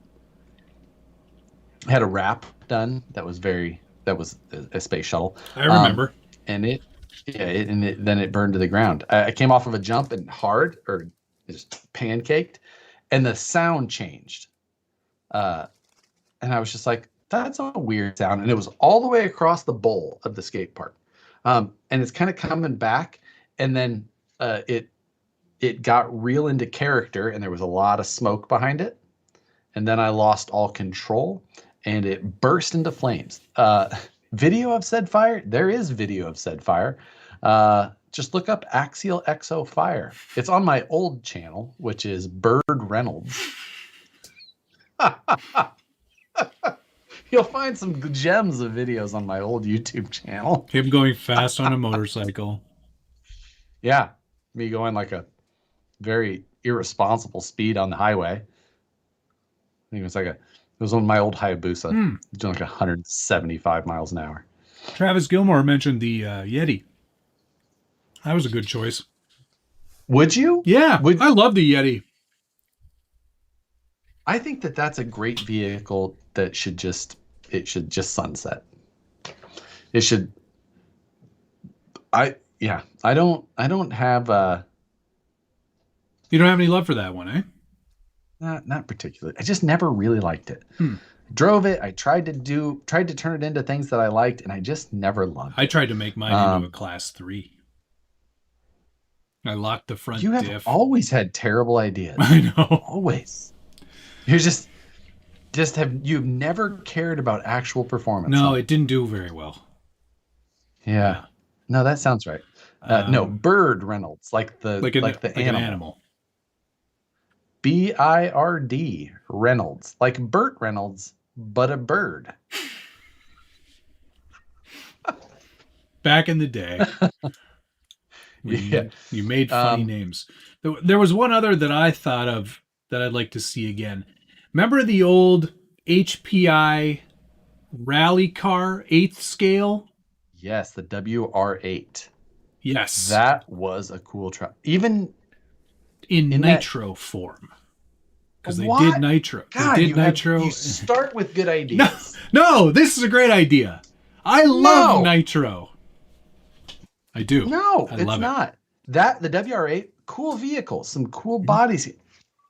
I had a wrap done that was a space shuttle. I remember. And then it burned to the ground. I came off of a jump and just pancaked, and the sound changed. And I was just like, that's a weird sound. And it was all the way across the bowl of the skate park. And it's kind of coming back. And then it got real into character, and there was a lot of smoke behind it. And then I lost all control, and it burst into flames. Video of said fire? There is video of said fire. Just look up Axial XO Fire. It's on my old channel, which is Bird Reynolds. You'll find some gems of videos on my old YouTube channel. Him going fast on a motorcycle. Yeah, me going like a very irresponsible speed on the highway. I think it was on my old Hayabusa, doing like 175 miles an hour. Travis Gilmore mentioned the Yeti. That was a good choice. Would you? Yeah, I love the Yeti. I think that that's a great vehicle that should just sunset. It should. I don't have. You don't have any love for that one, eh? Not particularly. I just never really liked it. Drove it. I tried to turn it into things that I liked, and I just never loved it. I tried to make mine into a class 3. I locked the front diff. You have always had terrible ideas. I know. Always. You're you've never cared about actual performance. No, it didn't do very well. Yeah. No, that sounds right. No, Bird Reynolds, like the animal. BIRD Reynolds, like Burt Reynolds, but a bird. Back in the day, you made funny names. There was one other that I thought of that I'd like to see again. Remember the old HPI rally car 8th scale? Yes, the WR8. Yes. That was a cool truck. Even in nitro form. Because they did nitro. God, they did nitro. You start with good ideas. No, this is a great idea. I love nitro. I do. No, I it's love not. The WR8, cool vehicle, some cool bodies.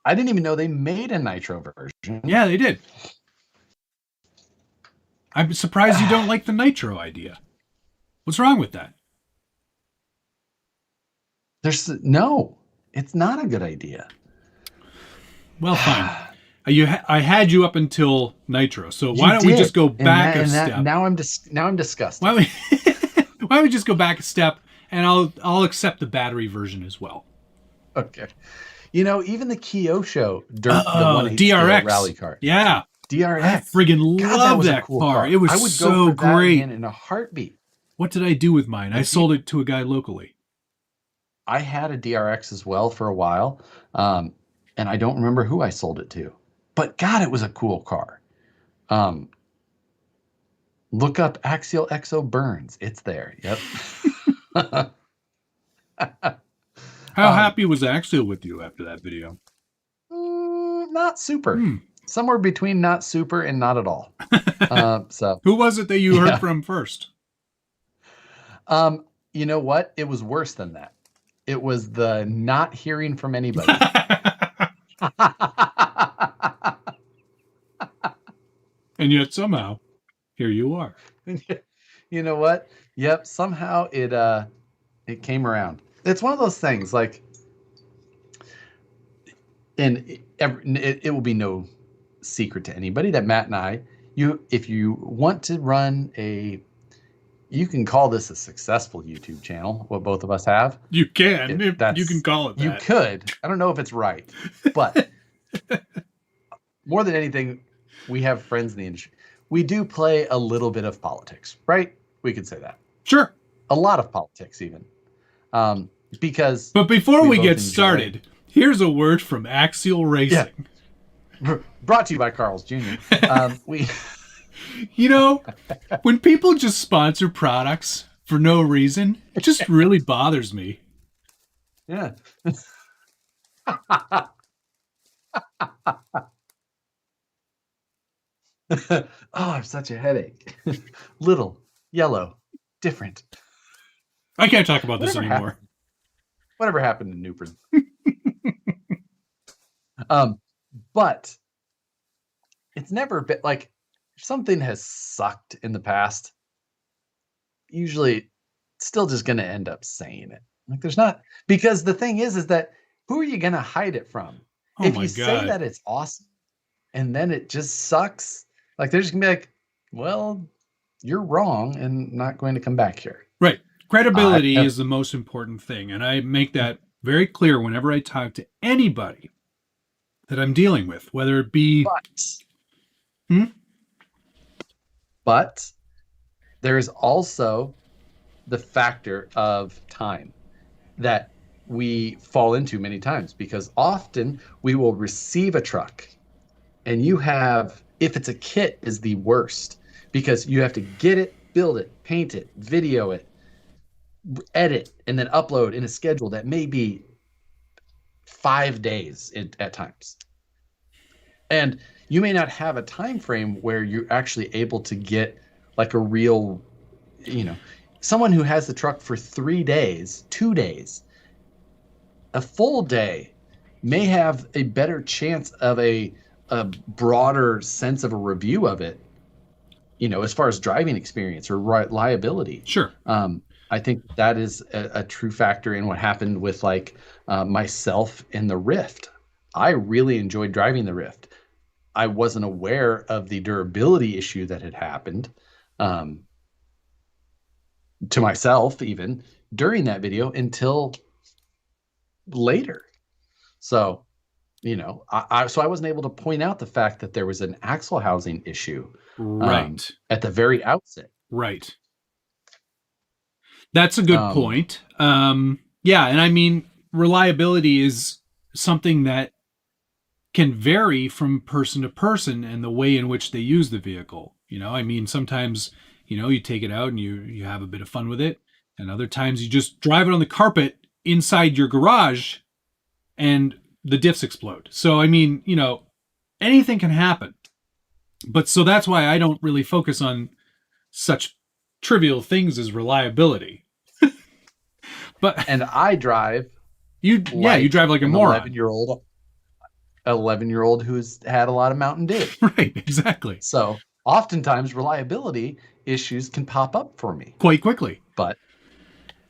I didn't even know they made a nitro version. Yeah, they did. I'm surprised you don't like the nitro idea. What's wrong with that? No, it's not a good idea. Well, fine. I had you up until nitro, so why don't we just go back a step? Now I'm disgusted. Why don't we just go back a step, and I'll accept the battery version as well. Okay. Even the Kyosho the DRX rally car. Yeah. DRX. I friggin' love that car. It was so great. In a heartbeat. What did I do with mine? I sold it to a guy locally. I had a DRX as well for a while, and I don't remember who I sold it to. But God, it was a cool car. Look up Axial XO Burns. It's there. Yep. How happy was Axial with you after that video? Not super. Somewhere between not super and not at all. So who was it that you heard from first? You know what? It was worse than that. It was the not hearing from anybody. And yet somehow, here you are. You know what? Yep. Somehow it came around. It's one of those things and it will be no secret to anybody that Matt and I, if you want to run you can call this a successful YouTube channel, what both of us have. You can. You can call it that. You could. I don't know if it's right. But more than anything, we have friends in the industry. We do play a little bit of politics, right? We could say that. Sure. A lot of politics even. because. But before we get started, here's a word from Axial Racing. Yeah. Brought to you by Carl's Jr. You know, when people just sponsor products for no reason, it just really bothers me. Yeah. Oh, I have such a headache. Little, yellow, different. I can't talk about this anymore. Whatever happened to Newport? But it's never been like, if something has sucked in the past, usually it's still just going to end up saying it. Like, there's not, because the thing is that who are you going to hide it from? Oh if you say that it's awesome and then it just sucks, like, they're just gonna be like, well, you're wrong and not going to come back here. Right. Credibility is the most important thing. And I make that very clear whenever I talk to anybody that I'm dealing with, whether it be. But there is also the factor of time that we fall into many times, because often we will receive a truck and you have, if it's a kit, is the worst, because you have to get it, build it, paint it, video it, edit, and then upload in a schedule that may be 5 days at times. And you may not have a time frame where you're actually able to get like a real, someone who has the truck for 3 days, 2 days, a full day may have a better chance of a broader sense of a review of it, as far as driving experience or reliability. Sure. I think that is a true factor in what happened with myself in the Rift. I really enjoyed driving the Rift. I wasn't aware of the durability issue that had happened to myself even during that video until later. So, I wasn't able to point out the fact that there was an axle housing issue at the very outset. Right. That's a good point. Yeah, and I mean, reliability is something that can vary from person to person and the way in which they use the vehicle. I mean, sometimes, you take it out and you have a bit of fun with it, and other times you just drive it on the carpet inside your garage and the diffs explode. So, I mean, anything can happen. But so that's why I don't really focus on such trivial things as reliability. And I drive. You drive like a moron. 11-year-old who's had a lot of Mountain Dew. Right, exactly. So oftentimes reliability issues can pop up for me quite quickly. But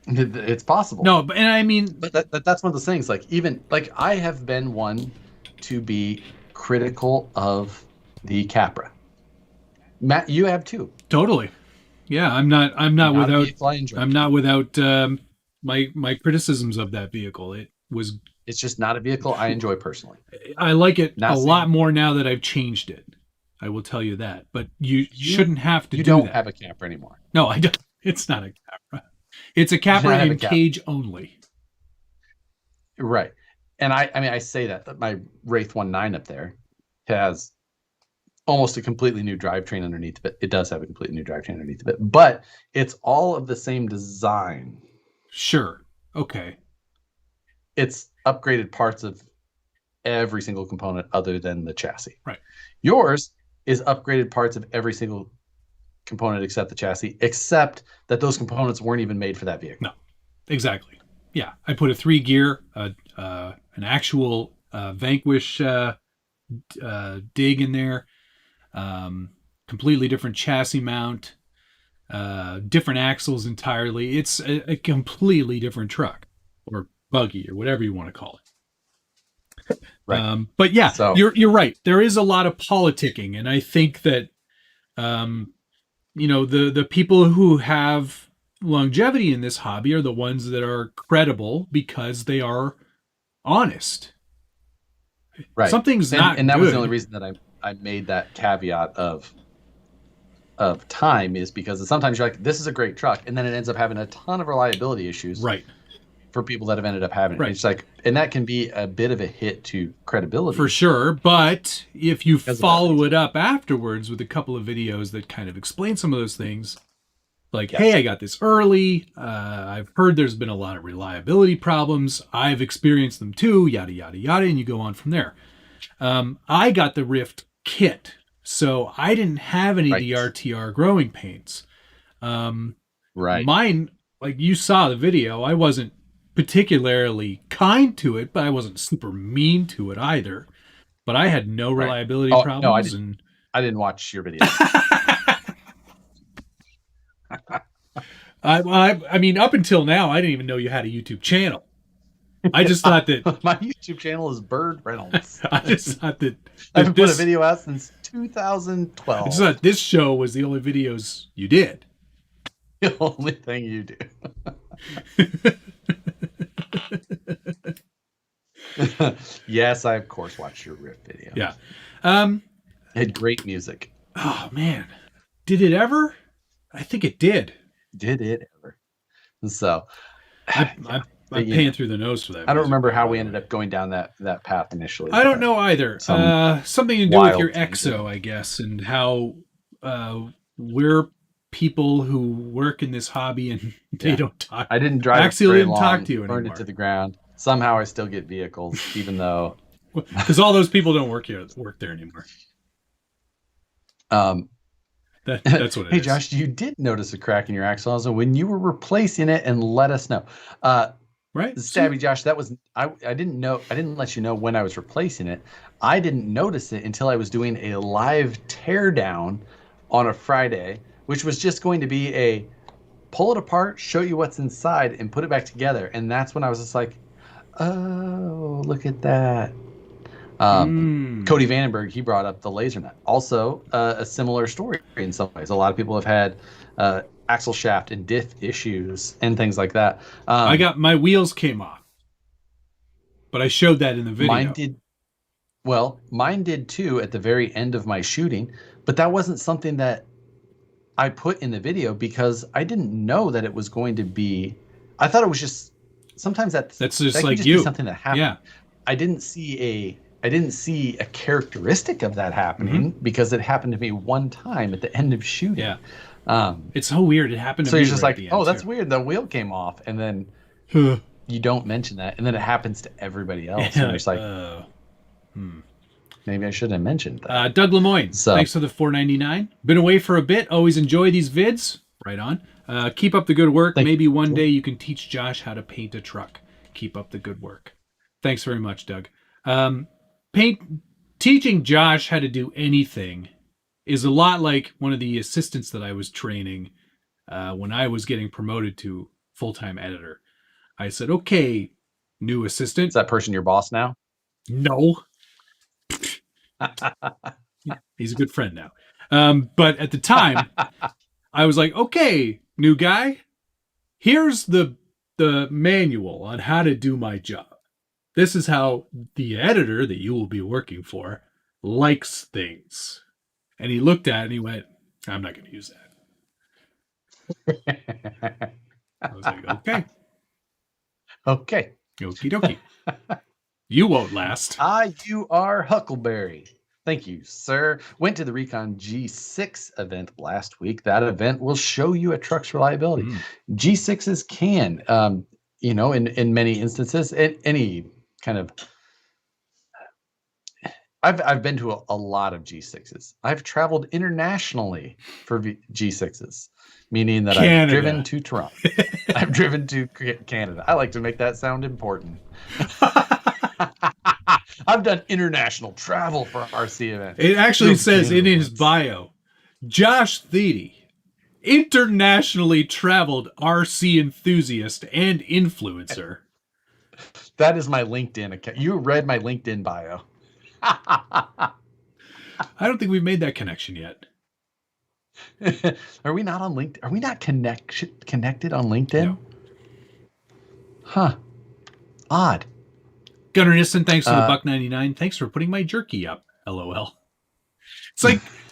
it's possible. No, and I mean, but that's one of those things. Like, even like I have been one to be critical of the Capra. Matt, you have too. Totally. Yeah, I'm not without my criticisms of that vehicle. It's just not a vehicle I enjoy personally. I like it a lot more now that I've changed it. I will tell you that. But you shouldn't have to do that. You don't have a Capra anymore. No, I don't. It's not a Capra. It's a Capra in cage only. Right. And I say that my Wraith 1.9 up there has almost a completely new drivetrain underneath of it. It does have a completely new drivetrain underneath of it, but it's all of the same design. Sure. Okay. It's upgraded parts of every single component other than the chassis. Right. Yours is upgraded parts of every single component except the chassis, except that those components weren't even made for that vehicle. No, exactly. Yeah, I put a 3-gear, an actual Vanquish dig in there, completely different chassis mount, different axles entirely. It's a completely different truck or buggy or whatever you want to call it. Right. But yeah, so, you're right. There is a lot of politicking, and I think that the people who have longevity in this hobby are the ones that are credible because they are honest. Right. Something's not and that good. Was the only reason that I made that caveat of time, is because sometimes you're like, this is a great truck, and then it ends up having a ton of reliability issues. Right. for people that have ended up having it. Right. It's like, and that can be a bit of a hit to credibility. For sure. But if you follow it up afterwards with a couple of videos that kind of explain some of those things, like, hey, I got this early. I've heard there's been a lot of reliability problems. I've experienced them too, yada, yada, yada. And you go on from there. I got the Rift kit, so I didn't have any DRTR growing pains. Mine, like you saw the video, I wasn't particularly kind to it, but I wasn't super mean to it either. But I had no reliability problems. No, I didn't watch your video. I mean, up until now, I didn't even know you had a YouTube channel. I just thought that my YouTube channel is Bird Reynolds. I just thought that I haven't put a video out since 2012. I just thought this show was the only videos you did. The only thing you do. Yes, I of course watched your Rift video. Yeah. It had great music. Oh man. Did it ever? I think it did. Did it ever? So I'm paying through the nose for that. I don't remember how we ended up going down that path initially. I don't know either. Something to do with your EXO, I guess, and how we're people who work in this hobby and they don't talk. I didn't drive Axial didn't talk to you anymore. Burned it to the ground. Somehow I still get vehicles, even though because all those people don't work there anymore. That's what it is. Hey Josh, you did notice a crack in your axle also when you were replacing it, and let us know. Right, Stabby Josh, that was I didn't know. I didn't let you know when I was replacing it. I didn't notice it until I was doing a live teardown on a Friday, which was just going to be a pull it apart, show you what's inside, and put it back together. And that's when I was just like, oh, look at that. Cody Vandenberg, he brought up the laser nut. Also, a similar story in some ways. A lot of people have had axle shaft and diff issues and things like that. My wheels came off, but I showed that in the video. Mine did too at the very end of my shooting, but that wasn't something that I put in the video because I didn't know that it was going to be. I thought it was just sometimes that's just like you. Be something that happened. Yeah. I didn't see a characteristic of that happening because it happened to me one time at the end of shooting. Yeah. It's so weird. It happened to me. So you're just like, oh, that's weird. The wheel came off, and then you don't mention that, and then it happens to everybody else. And you're just like, maybe I shouldn't have mentioned that. Doug Lemoyne, thanks for the $4.99. Been away for a bit. Always enjoy these vids. Right on. Keep up the good work. Maybe one day you can teach Josh how to paint a truck. Keep up the good work. Thanks very much, Doug. Teaching Josh how to do anything is a lot like one of the assistants that I was training when I was getting promoted to full-time editor. I said, okay, new assistant. Is that person your boss now? No. He's a good friend now. But at the time, I was like, okay, new guy, here's the manual on how to do my job. This is how the editor that you will be working for likes things. And he looked at it and he went, I'm not going to use that. I was like, okay. Okay. Okie dokie. You won't last. You are Huckleberry. Thank you, sir. Went to the Recon G6 event last week. That event will show you a truck's reliability. G6s can, in many instances, any kind of. I've been to a lot of G6s. I've traveled internationally for G6s, meaning that I've driven to Toronto. I've driven to Canada. I like to make that sound important. I've done international travel for RC events. It actually says in his bio, Josh Thede, internationally traveled RC enthusiast and influencer. That is my LinkedIn account. You read my LinkedIn bio. I don't think we've made that connection yet. Are we not on LinkedIn? Are we not connected on LinkedIn? No. Huh. Odd. Gunnar Nissen, thanks for the $1.99. Thanks for putting my jerky up. LOL. It's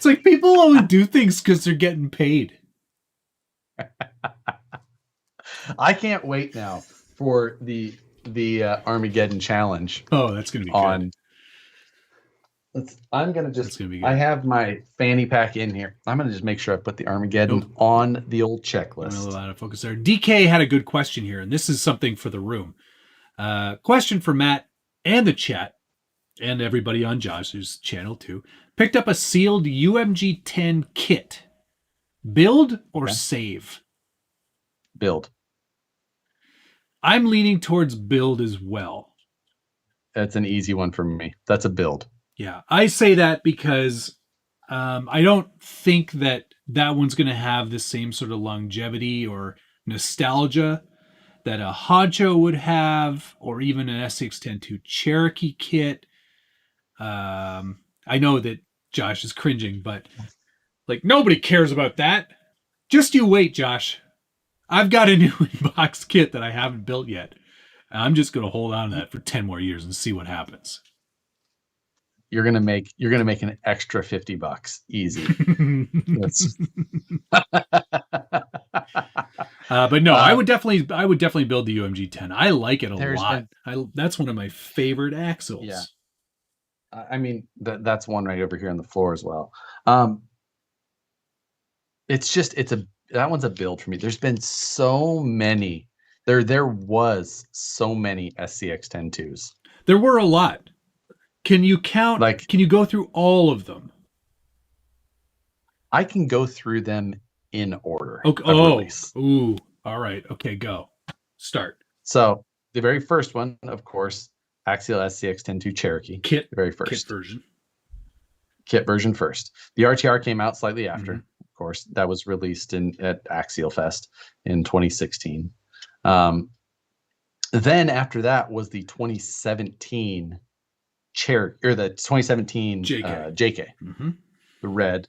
like people only do things because they're getting paid. I can't wait now for the Armageddon challenge. Oh, that's gonna be good. I'm gonna just. I have my fanny pack in here. I'm gonna just make sure I put the Armageddon on the old checklist. I'm a little out of focus there. DK had a good question here, and this is something for the room. Question for Matt and the chat, and everybody on Josh's channel too. Picked up a sealed UMG 10 kit. Build or save? Build. I'm leaning towards build as well. That's an easy one for me. That's a build. Yeah, I say that because I don't think that one's going to have the same sort of longevity or nostalgia that a Honcho would have, or even an SCX-102 Cherokee kit. I know that Josh is cringing, but like nobody cares about that. Just you wait, Josh. I've got a new in-box kit that I haven't built yet. I'm just going to hold on to that for 10 more years and see what happens. You're gonna make an extra $50 easy. But no, I would definitely build the UMG 10. I like it a lot. That's one of my favorite axles. Yeah, I mean that's one right over here on the floor as well. That one's a build for me. There's been so many. There was so many SCX-102s. There were a lot. Can you count? Can you go through all of them? I can go through them in order. Okay. Oh, ooh. All right. Okay, go. Start. So the very first one, of course, Axial SCX-102 Cherokee. Kit. The very first. Kit version. Kit version first. The RTR came out slightly after. Mm-hmm. Of course, that was released at Axialfest in 2016. Then after that was the 2017 Cherokee, or the 2017 JK, mm-hmm. The red.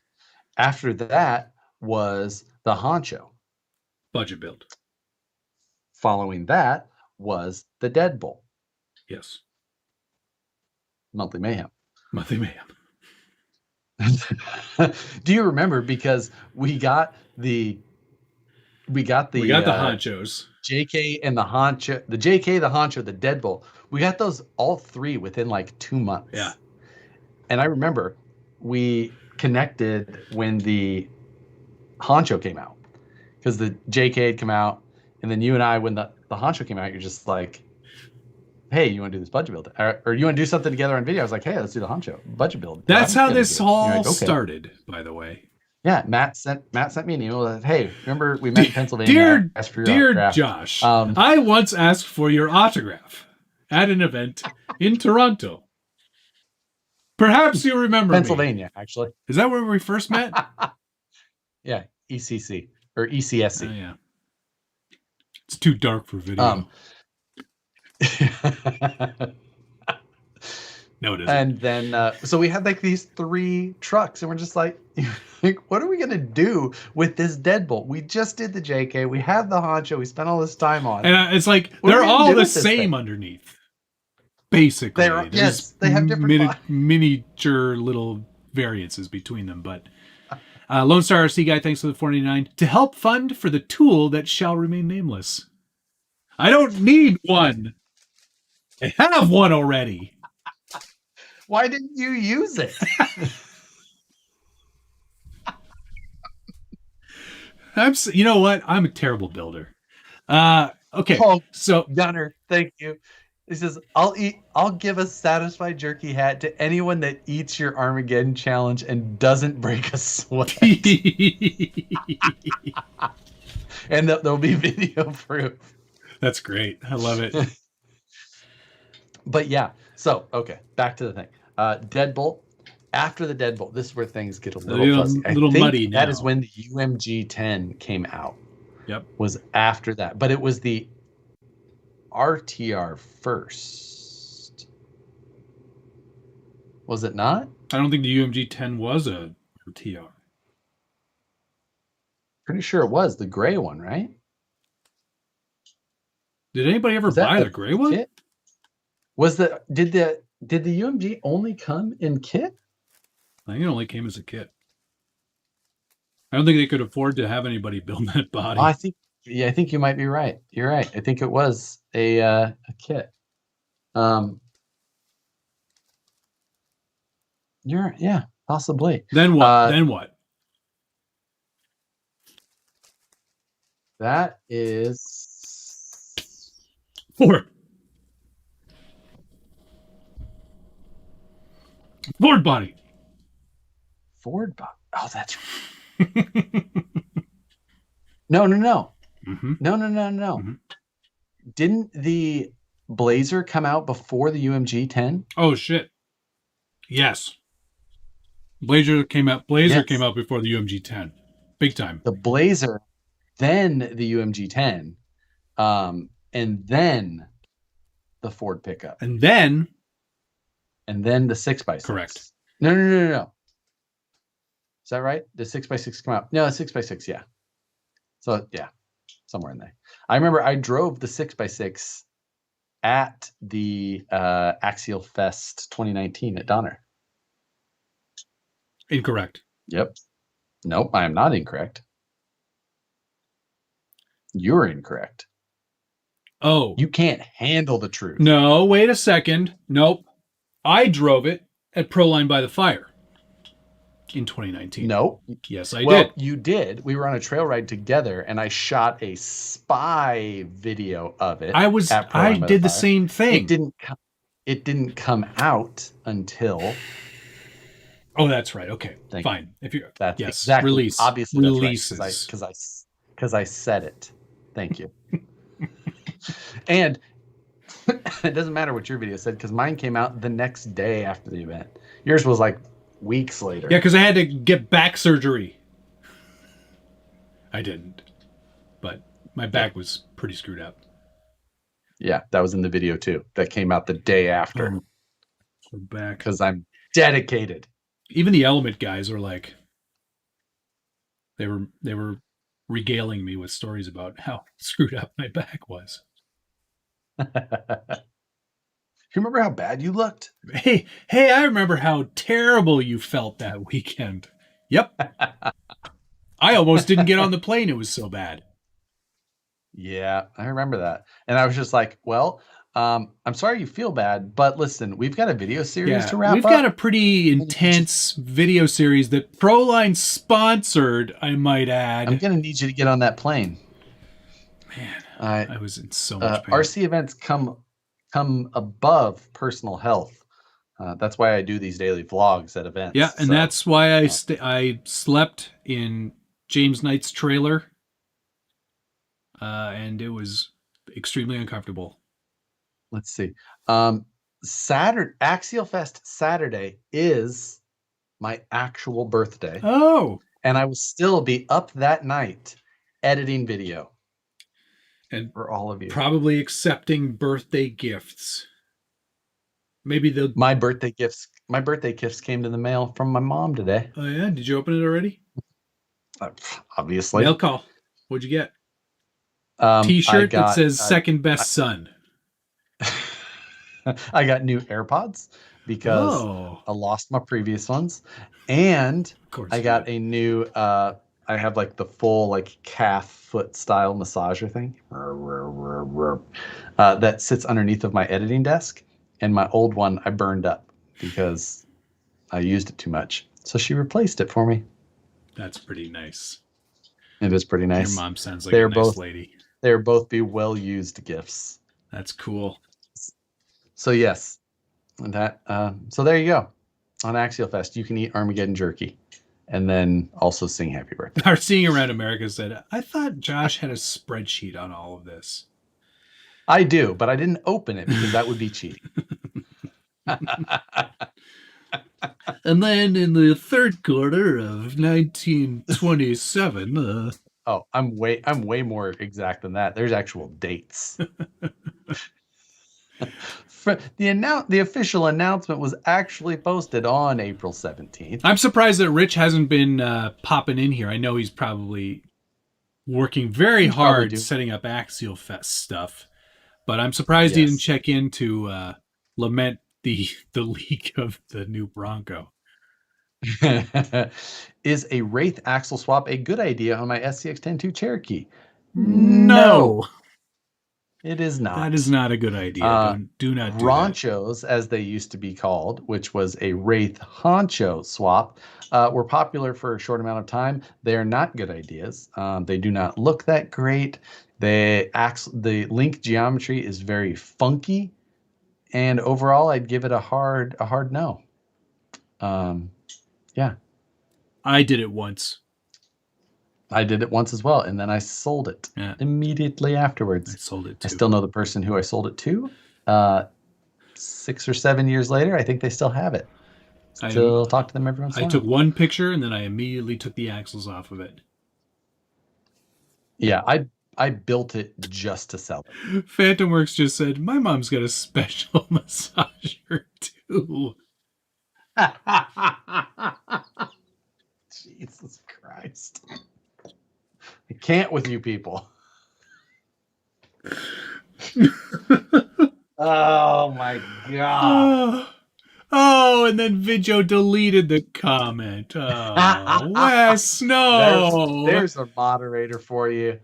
After that was the Honcho budget build. Following that was the Deadbolt. Yes. Monthly Mayhem. Do you remember? Because we got the Honchos. JK and the Honcho, the JK, the Honcho, the Deadbolt. We got those all three within like 2 months. Yeah. And I remember we connected when the Honcho came out, because the JK had come out, and then you and I, when the Honcho came out, you're just like, hey, you want to do this budget build? Or you want to do something together on video? I was like, hey, let's do the Honcho budget build. That's how this all started, by the way. Yeah, Matt sent me an email that, hey, remember we met in Pennsylvania? Dear Josh, I once asked for your autograph at an event in Toronto. Perhaps you remember Pennsylvania, me. Actually. Is that where we first met? Yeah, ECC or ECSC. Oh, yeah. It's too dark for video. No, it isn't. And then, so we had like these 3 trucks, and we're just like, what are we going to do with this Deadbolt? We just did the JK. We have the Honcho. We spent all this time on. And it's like, they're all the same underneath. Basically. They have different miniature little variances between them. But Lone Star RC Guy, thanks for the $4.99. To help fund for the tool that shall remain nameless. I don't need one. I have one already. Why didn't you use it? You know what? I'm a terrible builder. Okay. Oh, so Gunner, thank you. He says, I'll give a satisfied jerky hat to anyone that eats your Armageddon challenge and doesn't break a sweat. And there'll be video proof. That's great. I love it. But yeah, so okay, back to the thing. Deadbolt. After the Deadbolt, this is where things get a little fuzzy. I think muddy now. That is when the UMG 10 came out. Yep. Was after that, but it was the RTR first. Was it not? I don't think the UMG 10 was a RTR. Pretty sure it was the gray one, right? Did anybody ever buy the gray one? Kit? Did the UMG only come in kit? I think it only came as a kit. I don't think they could afford to have anybody build that body. I think Yeah, I think you might be right. You're right. I think it was a kit. Yeah, possibly. Then what? Then what? That is Ford body. Ford body. Oh, that's right. No. Mm-hmm. No. Mm-hmm. Didn't the Blazer come out before the UMG 10? Oh shit. Yes. Blazer came out before the UMG 10. Big time. The Blazer, then the UMG 10, and then the Ford pickup. And then the 6x6. Correct. No. Is that right? The 6x6 come out? No, the 6x6, yeah. So yeah, somewhere in there. I remember I drove the 6x6 at the Axialfest 2019 at Donner. Incorrect. Yep. Nope, I am not incorrect. You're incorrect. Oh. You can't handle the truth. No, wait a second. Nope. I drove it at Proline by the Fire in 2019. No. Yes, I did. You did. We were on a trail ride together, and I shot a spy video of it. I did the same thing. It didn't come out until. Oh, that's right. Okay, fine. If you that's exactly release, obviously releases right, because I said it. Thank you. And it doesn't matter what your video said because mine came out the next day after the event. Yours was like weeks later. Yeah, because I had to get back surgery. I didn't, but my back was pretty screwed up. Yeah, that was in the video too. That came out the day after. So back because I'm dedicated. Even the Element guys are like, they were regaling me with stories about how screwed up my back was. You remember how bad you looked? Hey, I remember how terrible you felt that weekend. Yep. I almost didn't get on the plane. It was so bad. Yeah, I remember that. And I was just like, well, I'm sorry you feel bad, but listen, we've got a video series to wrap up. We've got a pretty intense video series that Proline sponsored, I might add. I'm going to need you to get on that plane. Man, I was in so much pain. RC events come above personal health. That's why I do these daily vlogs at events. Yeah, and that's why I slept in James Knight's trailer, and it was extremely uncomfortable. Let's see. Axialfest Saturday is my actual birthday. Oh, and I will still be up that night editing video. And for all of you, probably accepting birthday gifts. Maybe my birthday gifts came to the mail from my mom today. Oh yeah, did you open it already? Obviously. Mail call. What'd you get? T-shirt that says second best son. I got new AirPods because I lost my previous ones, and I got a new. I have like the full like calf foot style massager thing that sits underneath of my editing desk, and my old one I burned up because I used it too much. So she replaced it for me. That's pretty nice. It is pretty nice. Your mom sounds like a nice lady. They're both be well-used gifts. That's cool. So yes, that. So there you go. On Axialfest, you can eat Armageddon jerky, and then also sing Happy Birthday. Our Seeing Around America said, "I thought Josh had a spreadsheet on all of this." I do, but I didn't open it because that would be cheating. And then in the third quarter of 1927. Oh, I'm way more exact than that. There's actual dates. The official announcement was actually posted on April 17th. I'm surprised that Rich hasn't been popping in here. I know he's probably working very hard setting up Axialfest stuff, but I'm surprised he didn't check in to lament the leak of the new Bronco. Is a Wraith axle swap a good idea on my SCX-102 Cherokee? No. It is not. That is not a good idea. Do not do Ronchos, as they used to be called, which was a Wraith Honcho swap, were popular for a short amount of time. They are not good ideas. They do not look that great. The link geometry is very funky, and overall, I'd give it a hard no. Yeah. I did it once. I did it once as well, and then I sold it immediately afterwards. I sold it too. I still know the person who I sold it to. 6 or 7 years later, I think they still have it. Still talk to them every once in a while. I took one picture, and then I immediately took the axles off of it. Yeah, I built it just to sell it. Phantom Works just said, my mom's got a special massager too. Jesus Christ. I can't with you people. Oh my God. Oh, and then Vidjo deleted the comment. Oh, Wes, no. There's a moderator for you.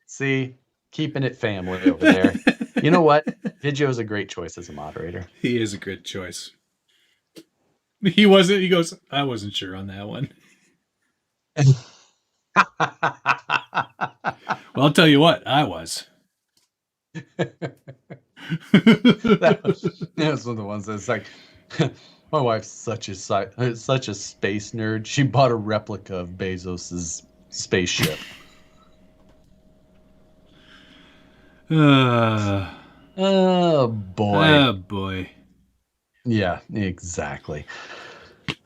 See, keeping it family over there. You know what? Vidjo is a great choice as a moderator. He is a good choice. He goes, I wasn't sure on that one. Well, I'll tell you what, I was. That was one of the ones that's like, my wife's such a space nerd. She bought a replica of Bezos's spaceship. Oh boy. Oh boy. Yeah, exactly.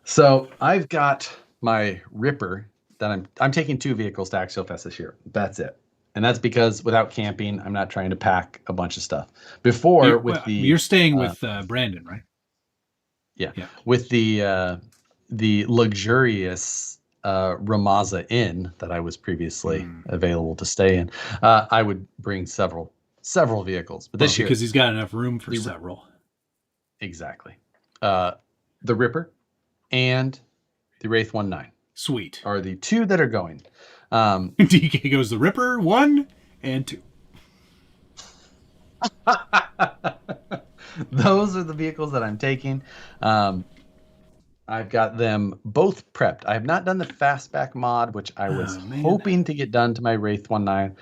So I've got my Ripper that I'm taking 2 vehicles to Axialfest this year. That's it. And that's because without camping, I'm not trying to pack a bunch of stuff. You're staying with Brandon, right? Yeah. With the luxurious Ramaza Inn that I was previously available to stay in, I would bring several vehicles. But this year, because he's got enough room for several. Exactly. The Ripper and the Wraith 19. Sweet. Are the 2 that are going. DK goes the Ripper 1 and 2. Those are the vehicles that I'm taking. I've got them both prepped. I have not done the fastback mod, which I was hoping to get done to my Wraith 19.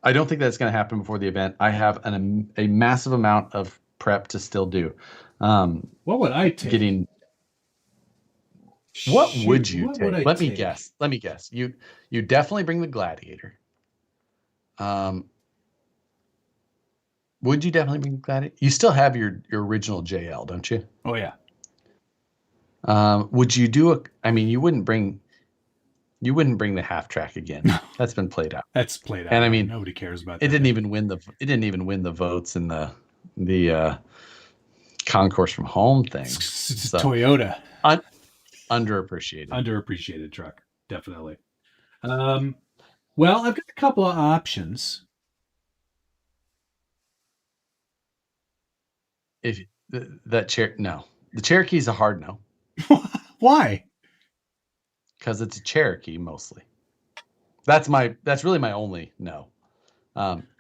I don't think that's going to happen before the event. I have a massive amount of prep to still do. What would I take? What would you take? Let me guess. You definitely bring the Gladiator. Would you definitely bring the Gladiator? You still have your original JL, don't you? Oh yeah. Would you do you wouldn't bring the half track again. That's been played out. That's played out. And I mean, nobody cares about it. It didn't even win the votes in the concourse from home thing. It's Toyota. Underappreciated truck, definitely. Well, I've got a couple of options. The Cherokee's a hard no. Why? Because it's a Cherokee mostly. That's really my only no.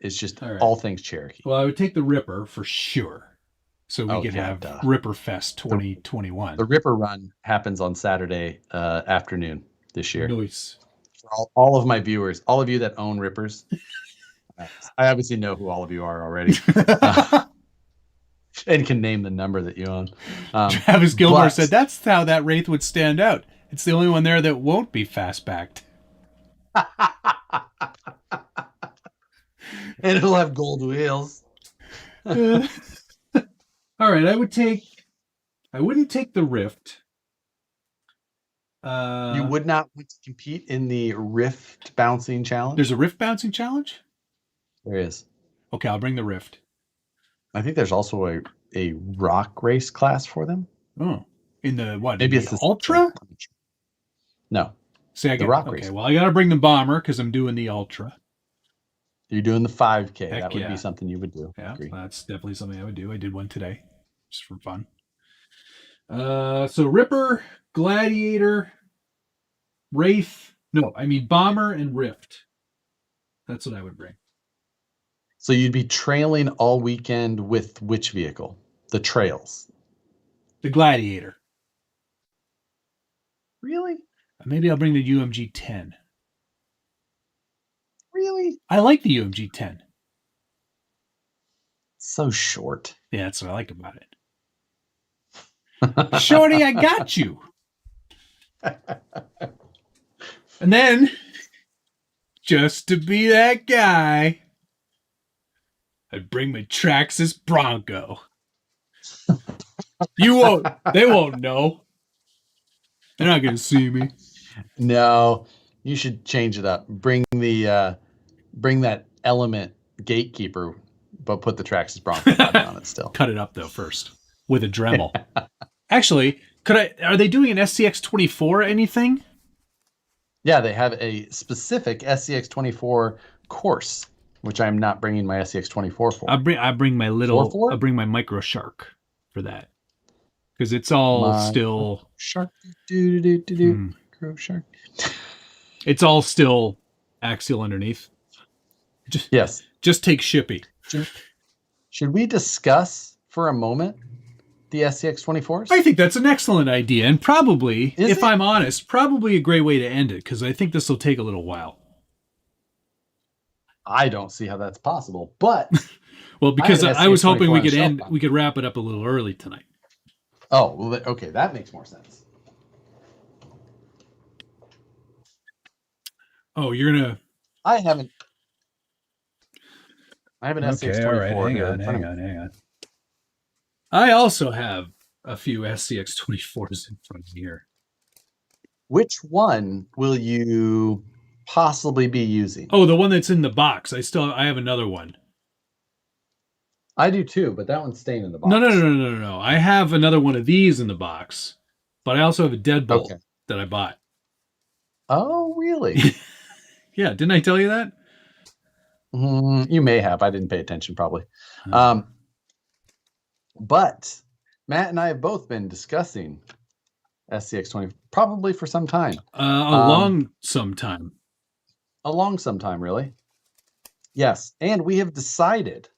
It's just all things Cherokee. Well, I would take the Ripper for sure. So we could have Ripper Fest 2021. The Ripper run happens on Saturday afternoon this year. Nice. For all of my viewers, all of you that own Rippers, I obviously know who all of you are already. And can name the number that you own. Travis Gilmore said that's how that Wraith would stand out. It's the only one there that won't be fast-backed. And it'll have gold wheels. All right, I wouldn't take the Rift. You would not want to compete in the Rift bouncing challenge? There's a Rift bouncing challenge? There is. Okay, I'll bring the Rift. I think there's also a rock race class for them. Oh. In the what? Maybe it's the Ultra? No. The rock race. Well, I got to bring the Bomber because I'm doing the Ultra. You're doing the 5K. That would be something you would do. Yeah, that's definitely something I would do. I did one today just for fun. So Ripper, Gladiator, Wraith. No, I mean Bomber and Rift. That's what I would bring. So you'd be trailing all weekend with which vehicle? The trails. The Gladiator. Really? Maybe I'll bring the UMG 10. Really? I like the UMG 10. So short. Yeah, that's what I like about it. Shorty, I got you. And then, just to be that guy, I'd bring my Traxxas Bronco. They won't know. They're not going to see me. No, you should change it up. Bring that Element Gatekeeper, but put the Traxxas Bronco body on it still. Cut it up though first with a Dremel. Actually, are they doing an SCX24 or anything? Yeah, they have a specific SCX24 course, which I'm not bringing my SCX24 for. I bring my Micro Shark for that. Because it's all still Shark. Micro Shark. It's all still axial underneath. Just take shippy. Should we discuss for a moment the SCX24s? I think that's an excellent idea, and probably, if I'm honest, probably a great way to end it, because I think this will take a little while. I don't see how that's possible, but well, because I was hoping we could wrap it up a little early tonight. Oh, well, okay, that makes more sense. Oh, you're gonna. I have an SCX24. All right, hang on. I also have a few SCX24s in front of me here. Which one will you possibly be using? Oh, the one that's in the box. I have another one. I do too, but that one's staying in the box. No. I have another one of these in the box, but I also have a Deadbolt that I bought. Oh, really? Yeah, didn't I tell you that? You may have. I didn't pay attention, probably. But Matt and I have both been discussing SCX20 probably for some time. A long time, really. Yes, and we have decided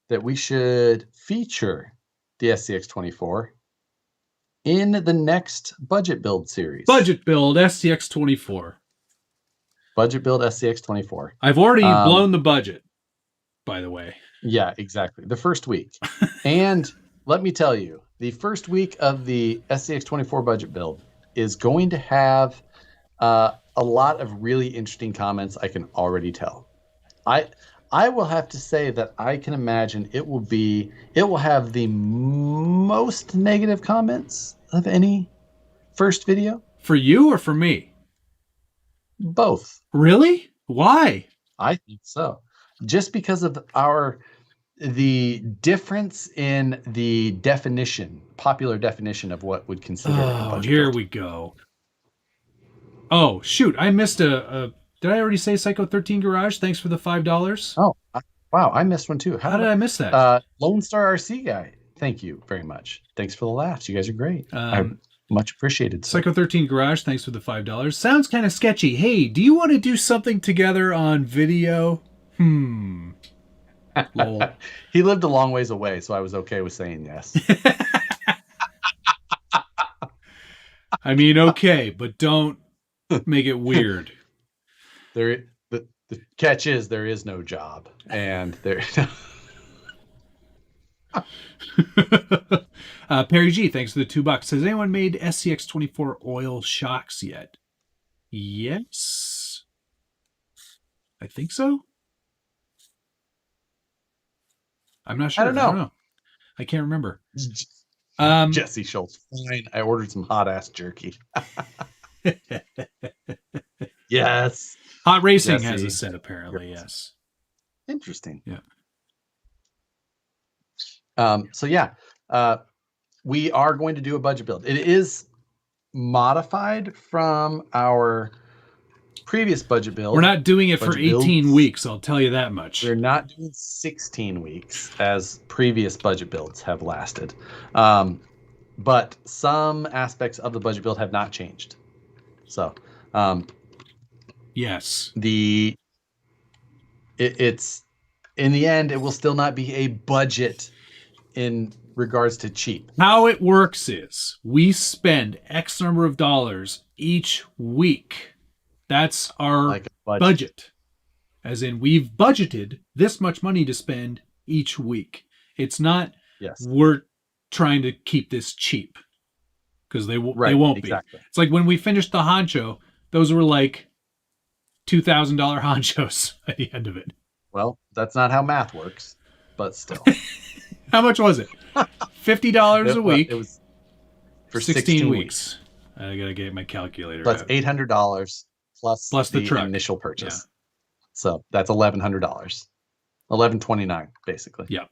that we should feature the SCX24 in the next budget build series. Budget build SCX24. Budget build SCX24. I've already blown the budget, by the way. Yeah, exactly. The first week. And let me tell you, the first week of the SCX24 budget build is going to have a lot of really interesting comments, I can already tell. I will have to say that I can imagine it will have the most negative comments of any first video. For you or for me? Both. Really? Why? I think so. Just because of the difference in the popular definition of what would consider a budget here build. We go. Oh, shoot. I missed did I already say Psycho 13 Garage? Thanks for the $5. Oh, wow. I missed one too. How did I miss that? Lone Star RC guy. Thank you very much. Thanks for the laughs. You guys are great. I much appreciated. Psycho 13 Garage. Thanks for the $5. Sounds kind of sketchy. Hey, do you want to do something together on video? He lived a long ways away, so I was okay with saying yes. I mean, okay, but don't make it weird. The catch is there is no job, and there. Perry G, thanks for the $2. Has anyone made SCX24 oil shocks yet? Yes, I think so. I'm not sure. I don't know. I can't remember. Jesse Schultz. Fine. I ordered some hot ass jerky. Yes. Hot Racing has a set, apparently. Yes. Interesting. Yeah. We are going to do a budget build. It is modified from our previous budget build. We're not doing it for 18 weeks, I'll tell you that much. We're not doing 16 weeks as previous budget builds have lasted. But some aspects of the budget build have not changed. So, yes. The it's in the end, it will still not be a budget in regards to cheap. How it works is we spend X number of dollars each week. That's our Like a budget. As in, we've budgeted this much money to spend each week. It's not we're trying to keep this cheap, because they won't be. It's like when we finished the honcho, those were like $2,000 honchos at the end of it. Well, that's not how math works, but still. How much was it? $50 a week. It was for 16 weeks. I gotta get my calculator. That's $800 plus the truck. Initial purchase. Yeah. So that's $1,100. $1,129 basically. Yeah.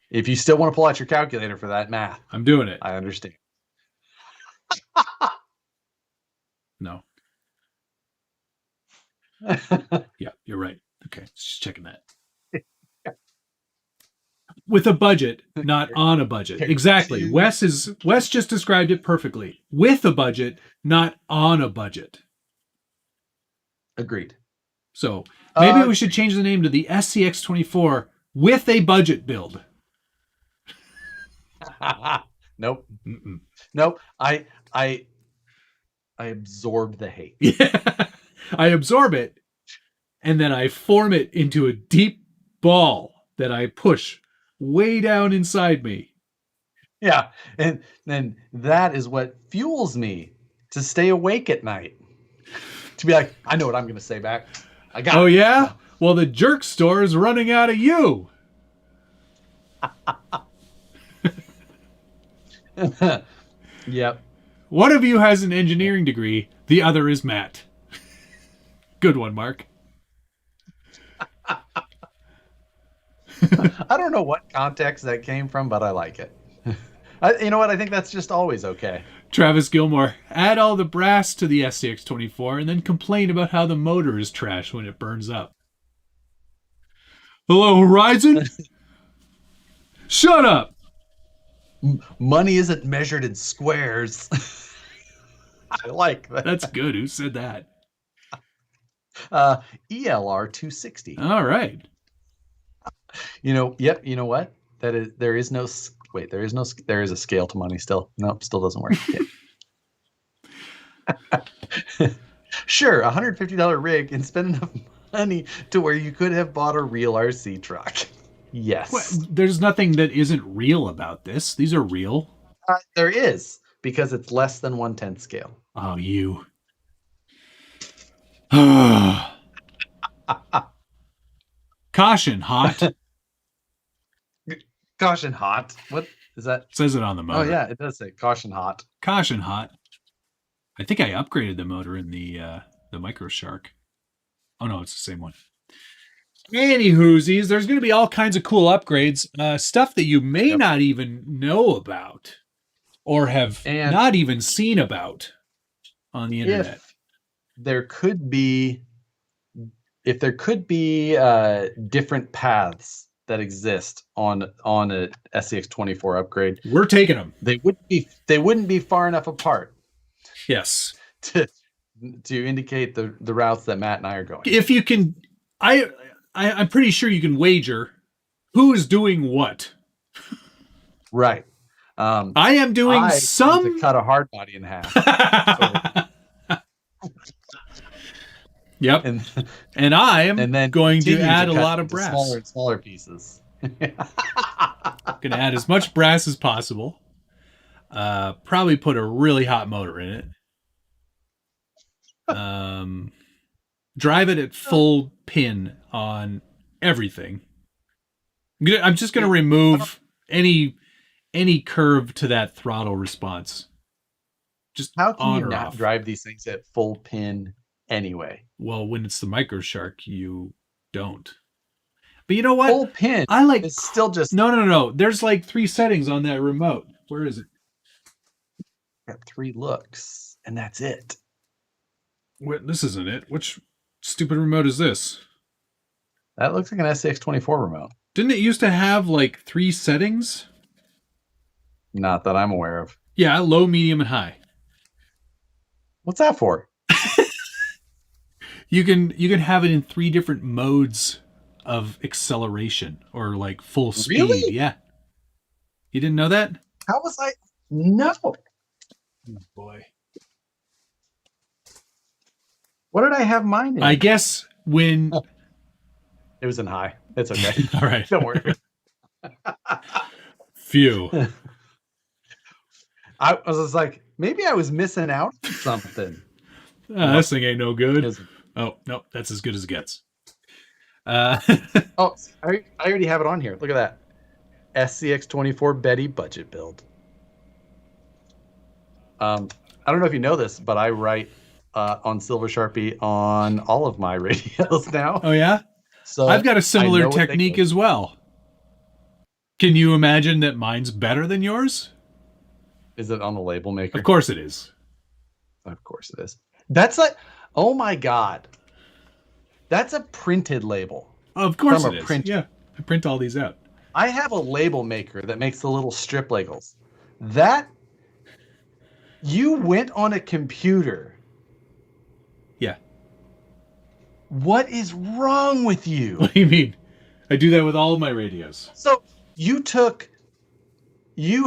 If you still want to pull out your calculator for that math, I'm doing it. I understand. No. Yeah, you're right. Okay, just checking that. With a budget, not on a budget. Exactly. Wes just described it perfectly. With a budget, not on a budget. Agreed. So maybe we should change the name to the SCX24 with a budget build. Nope. Mm-mm. Nope. I absorb the hate. Yeah. I absorb it, and then I form it into a deep ball that I push way down inside me. Yeah. And then that is what fuels me to stay awake at night. To be like, I know what I'm going to say back. I got it. Oh, yeah? Well, the jerk store is running out of you. Yep. One of you has an engineering degree. The other is Matt. Good one, Mark. I don't know what context that came from, but I like it. You know what? I think that's just always okay. Travis Gilmore, add all the brass to the SCX24 and then complain about how the motor is trash when it burns up. Hello, Horizon? Shut up! Money isn't measured in squares. I like that. That's good. Who said that? ELR 260. All right. You know, yep. You know what? There is a scale to money still. Nope, still doesn't work. Sure, $150 rig and spend enough money to where you could have bought a real RC truck. Yes. Well, there's nothing that isn't real about this. These are real. There is, because it's less than 1/10 scale. Oh, you. Caution, hot. Caution, hot. What is that? It says it on the motor. Oh, yeah, it does say caution, hot. Caution, hot. I think I upgraded the motor in the Micro Shark. Oh, no, it's the same one. Anywhoosies, there's going to be all kinds of cool upgrades, stuff that you may not even know about or have not even seen about on the internet. If there could be different paths that exist on a SCX24 upgrade, we're taking them. They wouldn't be far enough apart. Yes. To indicate the routes that Matt and I are going. If you can, I'm pretty sure you can wager who is doing what. Right. I am doing to cut a hard body in half. Yep. And I am going to add a lot of brass. Smaller and smaller pieces. Going to add as much brass as possible. Probably put a really hot motor in it. Drive it at full pin on everything. I'm just going to remove any curve to that throttle response. Just how can you not drive these things at full pin anyway? Well, when it's the Micro Shark, you don't. But you know what? Full pin. I like. It's still just no. There's like 3 settings on that remote. Where is it? Got 3 looks, and that's it. What? This isn't it. Which stupid remote is this? That looks like an SCX24 remote. Didn't it used to have like 3 settings? Not that I'm aware of. Yeah, low, medium, and high. What's that for? You can have it in 3 different modes of acceleration or like full speed. Really? Yeah. You didn't know that? How was I? No. Oh, boy. What did I have mine in? I guess when it was in high. It's okay. All right. Don't worry. Phew. I was just like, maybe I was missing out on something. This thing ain't no good. Oh, no, that's as good as it gets. Oh, I already have it on here. Look at that. SCX24 Betty budget build. I don't know if you know this, but I write on Silver Sharpie on all of my radios now. Oh, yeah? So I've got a similar technique as well. Can you imagine that mine's better than yours? Is it on the label maker? Of course it is. Of course it is. That's like, oh my God. That's a printed label. Of course it is. Yeah, I print all these out. I have a label maker that makes the little strip labels. That, you went on a computer. Yeah. What is wrong with you? What do you mean? I do that with all of my radios. So you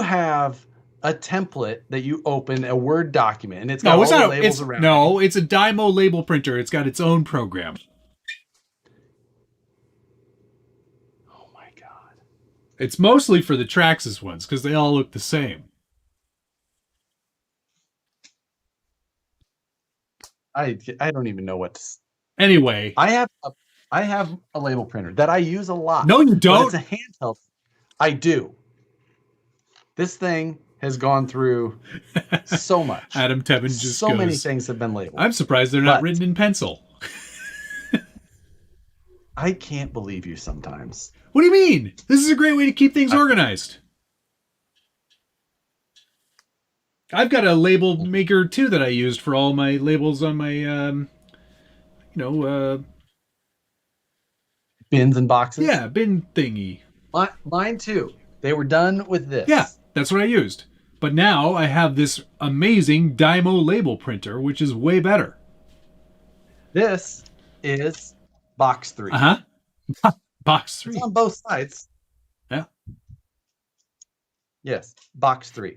have a template that you open, a Word document, and it's got all the labels around. No, it's a Dymo label printer. It's got its own program. Oh my God. It's mostly for the Traxxas ones because they all look the same. I don't even know what to... Anyway. I have a label printer that I use a lot. No, you don't. It's a handheld. I do. This thing has gone through so much. Adam Tevin just so many things have been labeled. I'm surprised they're not written in pencil. I can't believe you sometimes. What do you mean? This is a great way to keep things organized. I've got a label maker too that I used for all my labels on my, bins and boxes. Yeah, bin thingy. Mine too. They were done with this. Yeah, that's what I used. But now I have this amazing Dymo label printer, which is way better. This is box 3. Box 3. It's on both sides. Yeah. Yes, box 3.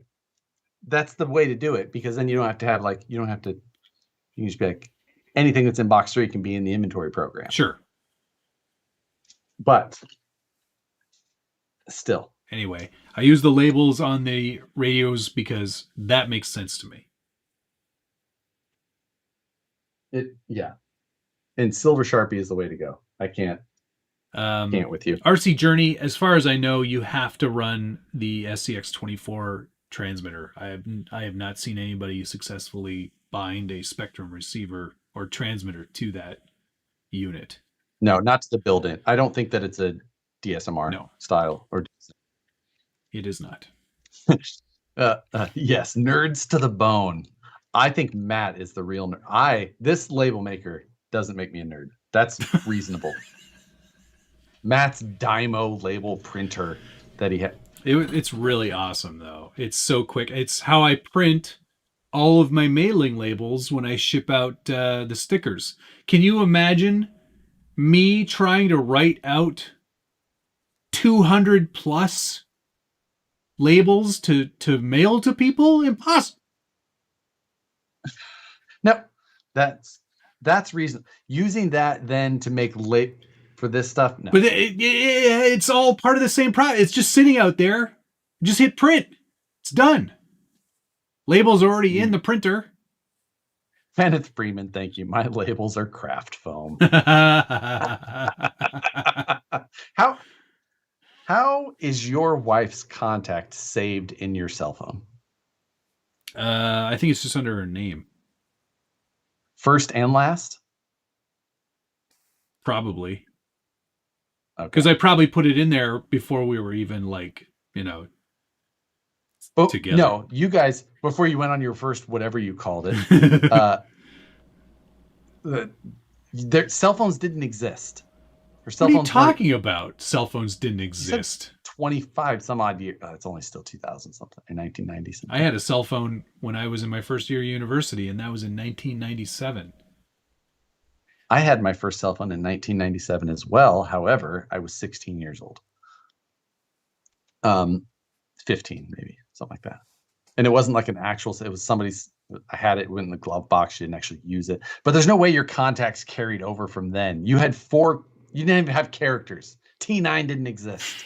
That's the way to do it, because then you don't have to have you can just be like, anything that's in box 3 can be in the inventory program. Sure. But still. Anyway, I use the labels on the radios because that makes sense to me. Yeah. And Silver Sharpie is the way to go. I can't with you. RC Journey, as far as I know, you have to run the SCX24 transmitter. I have not seen anybody successfully bind a Spectrum receiver or transmitter to that unit. No, not to the build-in. I don't think that it's a DSMR style or. It is not. Yes, nerds to the bone. I think Matt is the real nerd. This label maker doesn't make me a nerd. That's reasonable. Matt's Dymo label printer that he had. It's really awesome, though. It's so quick. It's how I print all of my mailing labels when I ship out the stickers. Can you imagine me trying to write out 200 plus labels to mail to people? Impossible. No, that's reason. Using that then to make for this stuff. No. But it's all part of the same product. It's just sitting out there. Just hit print. It's done. Labels are already in the printer. Kenneth Freeman, thank you. My labels are craft foam. How is your wife's contact saved in your cell phone? I think it's just under her name. First and last? Probably. Okay. Because I probably put it in there before we were even together. No, you guys, before you went on your first whatever you called it, their cell phones didn't exist. What are you talking about? Cell phones didn't exist. 25 some odd years. It's only still 2000 something, in 1990 something. I had a cell phone when I was in my first year of university, and that was in 1997. I had my first cell phone in 1997 as well. However, I was 16 years old. 15 maybe, something like that. And it wasn't like an actual, it was somebody's, I had it in the glove box. You didn't actually use it. But there's no way your contacts carried over from then. You had you didn't even have characters. T9 didn't exist.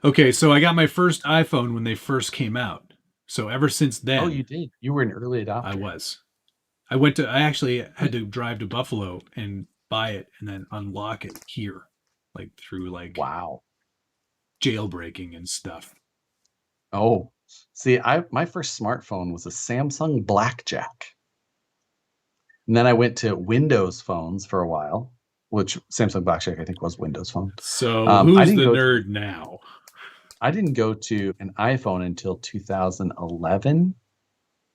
Okay, so I got my first iPhone when they first came out. So ever since then. Oh, you did? You were an early adopter. I was. I actually had to drive to Buffalo and buy it and then unlock it here. Like through wow, jailbreaking and stuff. Oh, see, my first smartphone was a Samsung Blackjack. And then I went to Windows phones for a while, which Samsung Blackjack I think was Windows Phone. So who's the nerd now? I didn't go to an iPhone until 2011.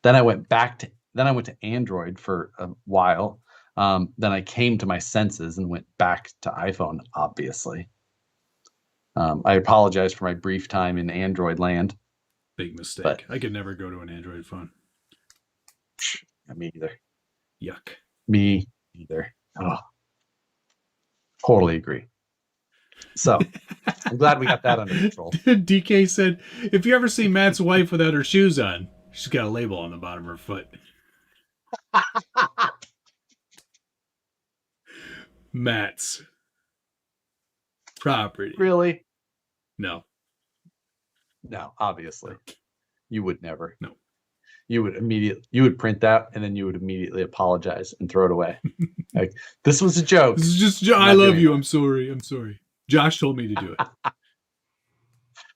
Then I went to Android for a while. Then I came to my senses and went back to iPhone, obviously. I apologize for my brief time in Android land. Big mistake. I could never go to an Android phone. Me either. Yuck. Me either. Oh, totally agree. So I'm glad we got that under control. DK said, if you ever see Matt's wife without her shoes on, she's got a label on the bottom of her foot. Matt's property. Really? No, obviously. You would never. No. You would print that and then you would immediately apologize and throw it away. Like, this was a joke. This is just, I love you. I'm sorry. Josh told me to do it.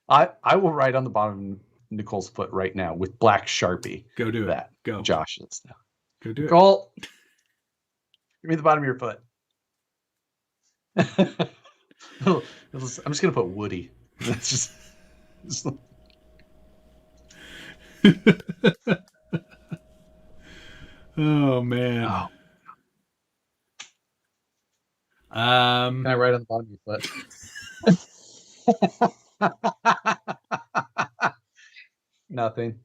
I will write on the bottom of Nicole's foot right now with black Sharpie. Go do that. Go. Josh's now. Go do Nicole, give me the bottom of your foot. I'm just gonna put Woody. That's just oh man. Oh. Can I write on the bottom of your foot? Nothing.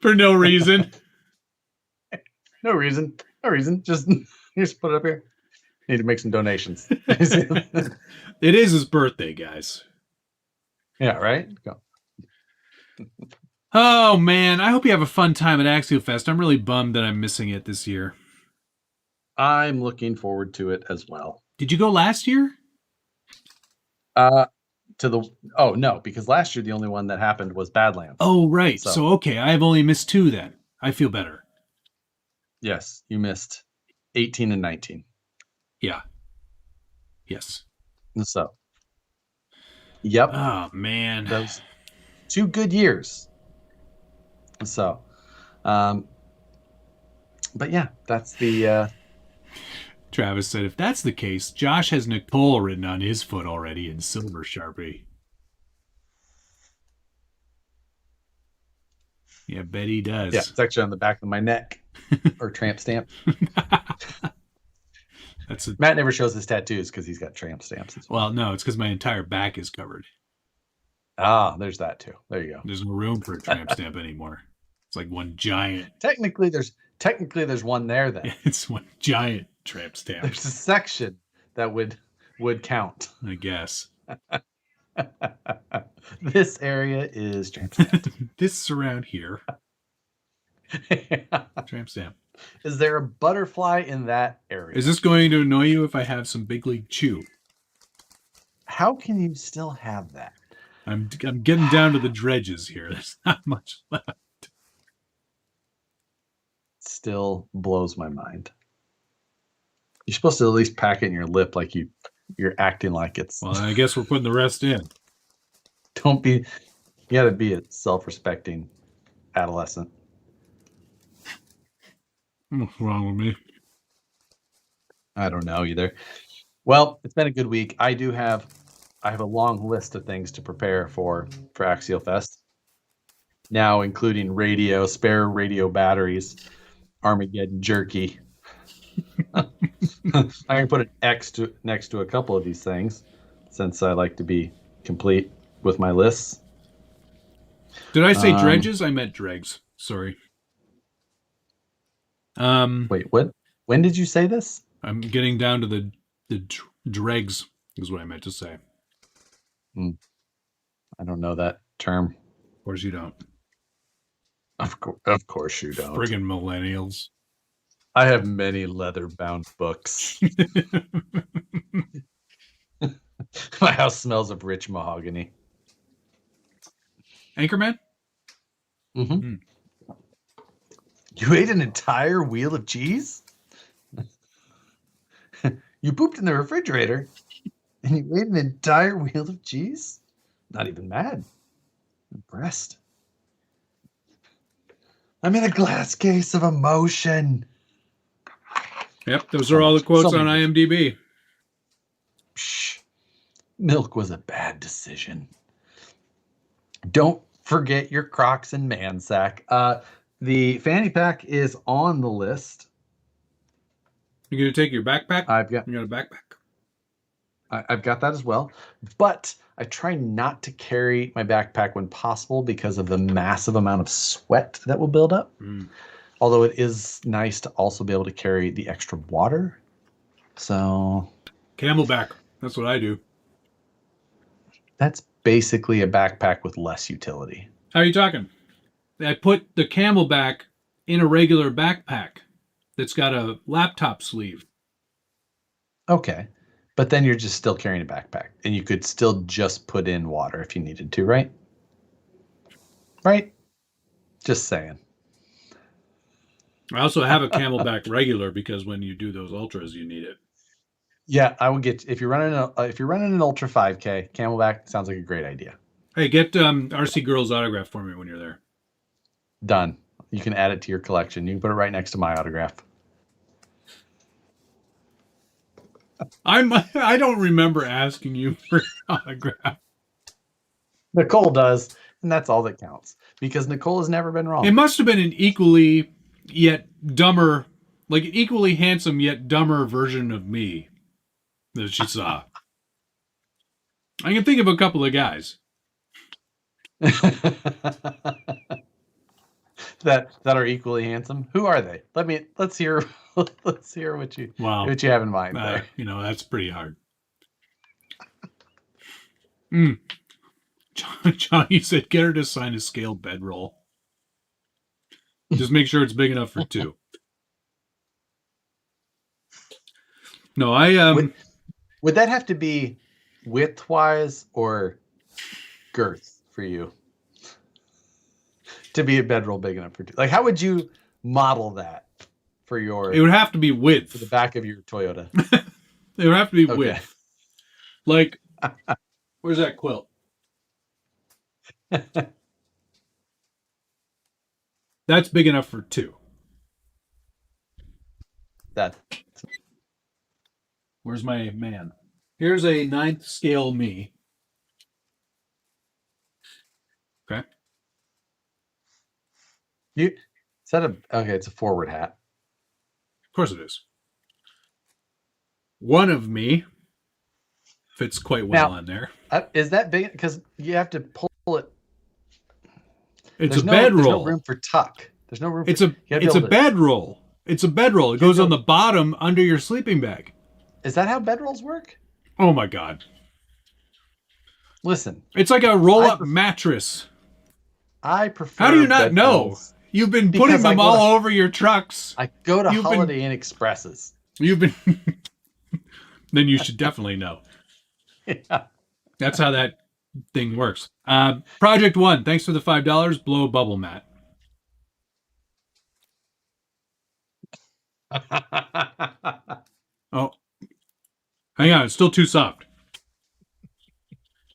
For no reason. No reason. Just put it up here. Need to make some donations. It is his birthday, guys. Yeah, right? Go. Oh, man. I hope you have a fun time at Axialfest. I'm really bummed that I'm missing it this year. I'm looking forward to it as well. Did you go last year? No, because last year the only one that happened was Badlands. Oh, right. So okay, I've only missed 2 then. I feel better. Yes, you missed 18 and 19. Yeah. Yes. So. Yep. Oh, man. Those 2 good years. So, but yeah, that's the. Travis said, if that's the case, Josh has Nicole written on his foot already in silver Sharpie. Yeah, bet he does. Yeah, it's actually on the back of my neck. Or tramp stamp. Matt never shows his tattoos because he's got tramp stamps. Well, no, it's because my entire back is covered. Ah, there's that too. There you go. There's no room for a tramp stamp anymore. It's like one giant. Technically, there's one there then. It's one giant tramp stamp. There's a section that would count. I guess. This area is tramp stamp. This around here. Yeah. Tramp stamp. Is there a butterfly in that area? Is this going to annoy you if I have some Big League Chew? How can you still have that? I'm getting down to the dredges here. There's not much left. Still blows my mind. You're supposed to at least pack it in your lip like you're acting like it's. Well, I guess we're putting the rest in. You gotta be a self-respecting adolescent. What's wrong with me? I don't know either. Well, it's been a good week. I have a long list of things to prepare for Axialfest. Now, including spare radio batteries, Armageddon jerky. I can put an X next to a couple of these things, since I like to be complete with my lists. Did I say dredges? I meant dregs. Sorry. Wait, what? When did you say this? I'm getting down to the dregs, is what I meant to say. I don't know that term. Of course you don't. Of course you don't. Friggin' millennials. I have many leather-bound books. My house smells of rich mahogany. Anchorman? Mm-hmm. You ate an entire wheel of cheese? You pooped in the refrigerator and you ate an entire wheel of cheese? Not even mad. Impressed. I'm in a glass case of emotion. Yep, those are all the quotes on IMDb. Psh, milk was a bad decision. Don't forget your Crocs and man sack. The fanny pack is on the list. You gonna take your backpack? You got a backpack? I've got that as well, but I try not to carry my backpack when possible because of the massive amount of sweat that will build up. Although it is nice to also be able to carry the extra water. So Camelback. That's what I do. That's basically a backpack with less utility. How are you talking? I put the Camelback in a regular backpack that's got a laptop sleeve. Okay. But then you're just still carrying a backpack. And you could still just put in water if you needed to, right? Right? Just saying. I also have a Camelback regular because when you do those ultras, you need it. Yeah, I would get if you're running an Ultra 5K, Camelback sounds like a great idea. Hey, get RC Girl's autograph for me when you're there. Done. You can add it to your collection. You can put it right next to my autograph. I don't remember asking you for an autograph. Nicole does, and that's all that counts because Nicole has never been wrong. It must have been an equally yet dumber, like an equally handsome yet dumber version of me that she saw. I can think of a couple of guys that are equally handsome. Who are they? Let's hear what you have in mind there. That's pretty hard. John, you said get her to sign a scale bedroll. Just make sure it's big enough for two. No, would that have to be width-wise or girth for you to be a bedroll big enough for two? Like, how would you model that for your? It would have to be width for the back of your Toyota. It would have to be width. Like, where's that quilt? That's big enough for two. Where's my man? Here's a 9th scale me. Okay. It's a forward hat. Of course it is. One of me fits quite well on there. Is that big? Because you have to pull it. It's a bedroll. There's no room for tuck. There's no room. It's a bedroll. It's a bedroll. It goes on the bottom under your sleeping bag. Is that how bedrolls work? Oh my God. Listen. It's like a roll-up mattress. I prefer. How do you not know? You've been putting them all over your trucks. I go to Holiday Inn Expresses. Then you should definitely know. Yeah. That's how that thing works. Project 1, thanks for the $5. Blow a bubble mat. Oh, hang on. It's still too soft.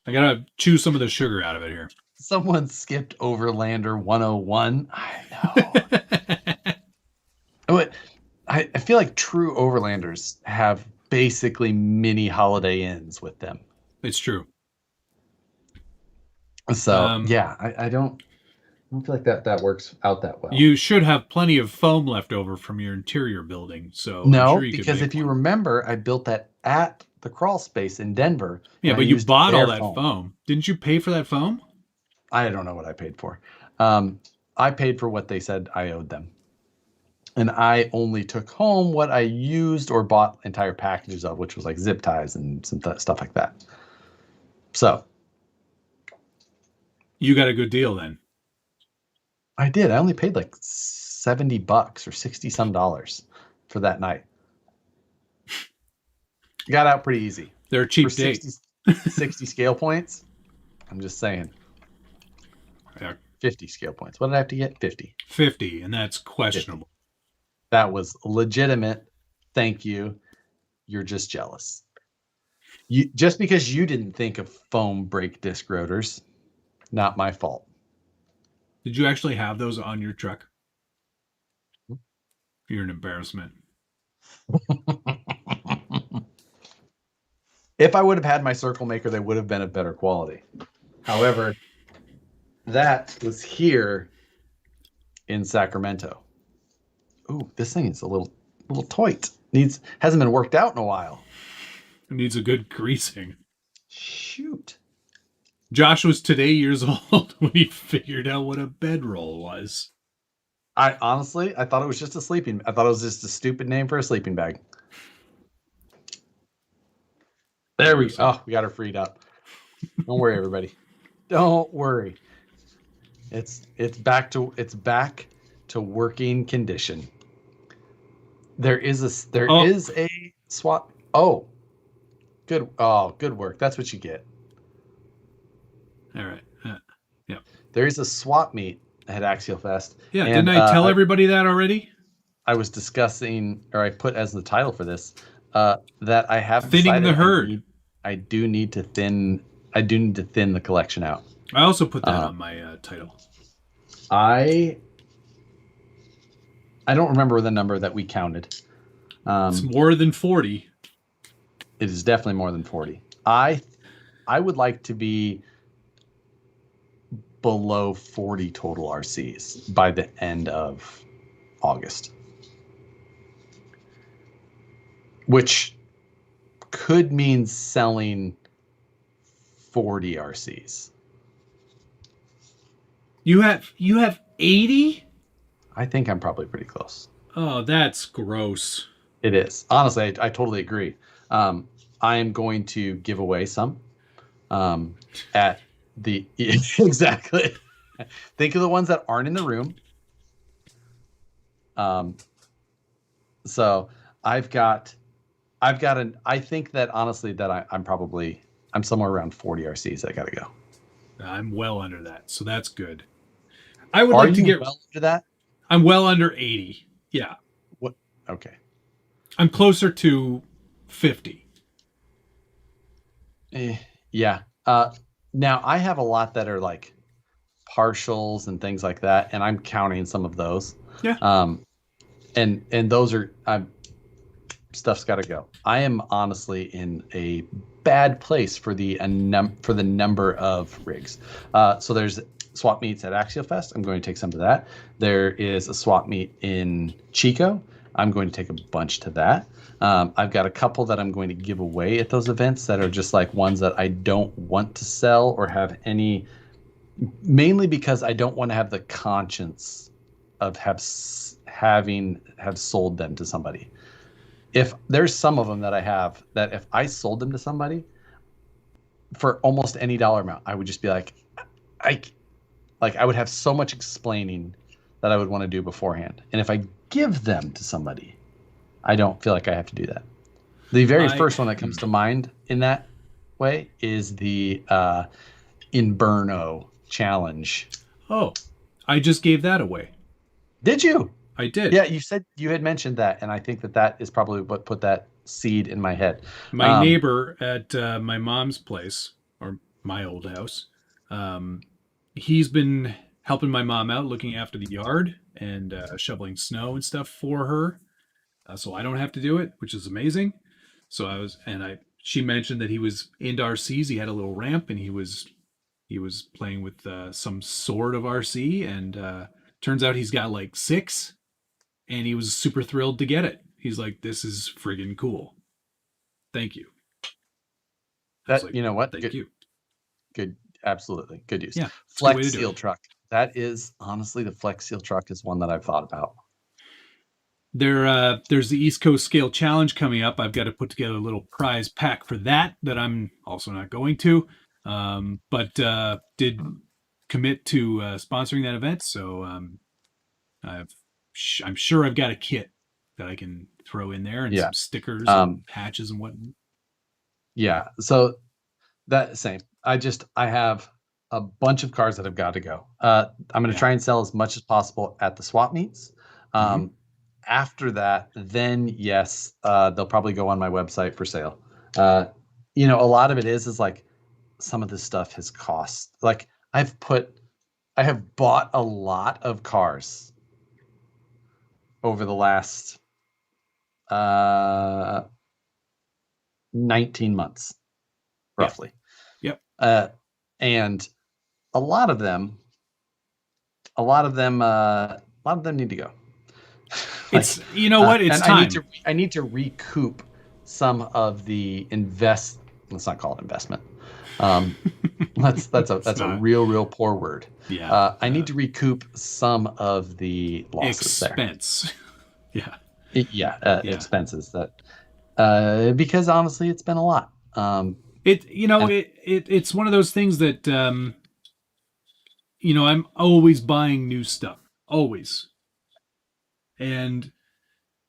I got to chew some of the sugar out of it here. Someone skipped Overlander 101. I know. I feel like true Overlanders have basically mini Holiday Inns with them. It's true. So, I don't feel like that works out that well. You should have plenty of foam left over from your interior building. So no, because if you remember, I built that at the crawl space in Denver. Yeah, but you bought all that foam. Didn't you pay for that foam? I don't know what I paid for. I paid for what they said I owed them. And I only took home what I used or bought entire packages of, which was like zip ties and some stuff like that. So you got a good deal then. I did. I only paid like $70 or 60 some dollars for that night. Got out pretty easy. They're a cheap for date. 60 scale points. I'm just saying. Yeah. 50 scale points. What did I have to get? 50. 50, and that's questionable. 50. That was legitimate. Thank you. You're just jealous. Just because you didn't think of foam brake disc rotors, not my fault. Did you actually have those on your truck? You're an embarrassment. If I would have had my circle maker, they would have been of better quality. However, that was here in Sacramento. Ooh, this thing is a little toit. Hasn't been worked out in a while. It needs a good greasing. Shoot. Josh was today years old when he figured out what a bedroll was. I thought it was just a sleeping. I thought it was just a stupid name for a sleeping bag. There we go. Oh, we got her freed up. Don't worry, everybody. Don't worry. It's back to working condition. There is a swap. Oh, good. Oh, good work. That's what you get. All right. Yeah. There is a swap meet at Axialfest. Yeah. Didn't I tell everybody that already? I was discussing, or I put as the title for this, that I have thinning the herd. I do need to thin the collection out. I also put that on my title. I don't remember the number that we counted. It's more than 40. It is definitely more than 40. I would like to be below 40 total RCs by the end of August, which could mean selling 40 RCs. You have 80? I think I'm probably pretty close. Oh, that's gross. It is. Honestly, I totally agree. I am going to give away some at the exactly. Think of the ones that aren't in the room. So I think that honestly that I'm somewhere around 40 RCs that gotta go. I'm well under that, so that's good. I would like to get well under that. I'm well under 80. Yeah. What? Okay. I'm closer to 50. Yeah. Now I have a lot that are like partials and things like that, and I'm counting some of those. Yeah. And those are stuff's got to go. I am honestly in a bad place for the number of rigs. So there's swap meets at Axialfest. I'm going to take some to that. There is a swap meet in Chico. I'm going to take a bunch to that. I've got a couple that I'm going to give away at those events that are just like ones that I don't want to sell or have any, mainly because I don't want to have the conscience of have sold them to somebody. If there's some of them that I have that if I sold them to somebody for almost any dollar amount, I would just be like, I would have so much explaining that I would want to do beforehand. And if I give them to somebody, I don't feel like I have to do that. The very first one that comes to mind in that way is the Inverno challenge. Oh, I just gave that away. Did you? I did. Yeah, you said you had mentioned that, and I think that is probably what put that seed in my head. My neighbor at my mom's place, or my old house, he's been helping my mom out, looking after the yard and shoveling snow and stuff for her, so I don't have to do it, which is amazing. So she mentioned that he was into RCs. He had a little ramp, and he was playing with some sort of RC, and turns out he's got like 6. And he was super thrilled to get it. He's like, "This is friggin' cool. Thank you." You know what? Thank you. Good, absolutely good use. Yeah, Flex Seal truck. That is honestly the Flex Seal truck is one that I've thought about. There's the East Coast Scale Challenge coming up. I've got to put together a little prize pack for that I'm also not going to. But did commit to sponsoring that event, so I'm sure I've got a kit that I can throw in there and some stickers and patches and whatnot. Yeah. So that same. I have a bunch of cars that have got to go. I'm going to try and sell as much as possible at the swap meets. After that, then yes, they'll probably go on my website for sale. A lot of it is like some of this stuff has cost. Like I have bought a lot of cars over the last 19 months, roughly. Yep. And a lot of them need to go. It's it's time. I need to recoup some of the let's not call it investment. That's a real poor word. Yeah. I need to recoup some of the losses expense. There. Expenses that because honestly it's been a lot. It's one of those things that I'm always buying new stuff. Always. And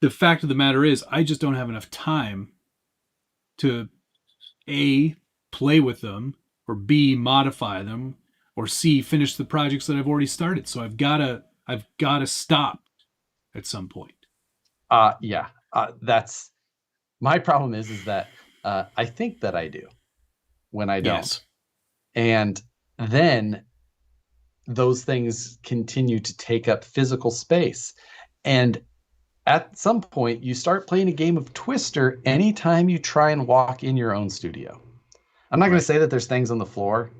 the fact of the matter is, I just don't have enough time to A, play with them, or B, modify them, or C, finish the projects that I've already started. So I've gotta stop at some point. That's my problem is that I think that I do when I don't. Yes. And then those things continue to take up physical space. And at some point, you start playing a game of Twister anytime you try and walk in your own studio. I'm not going to say that there's things on the floor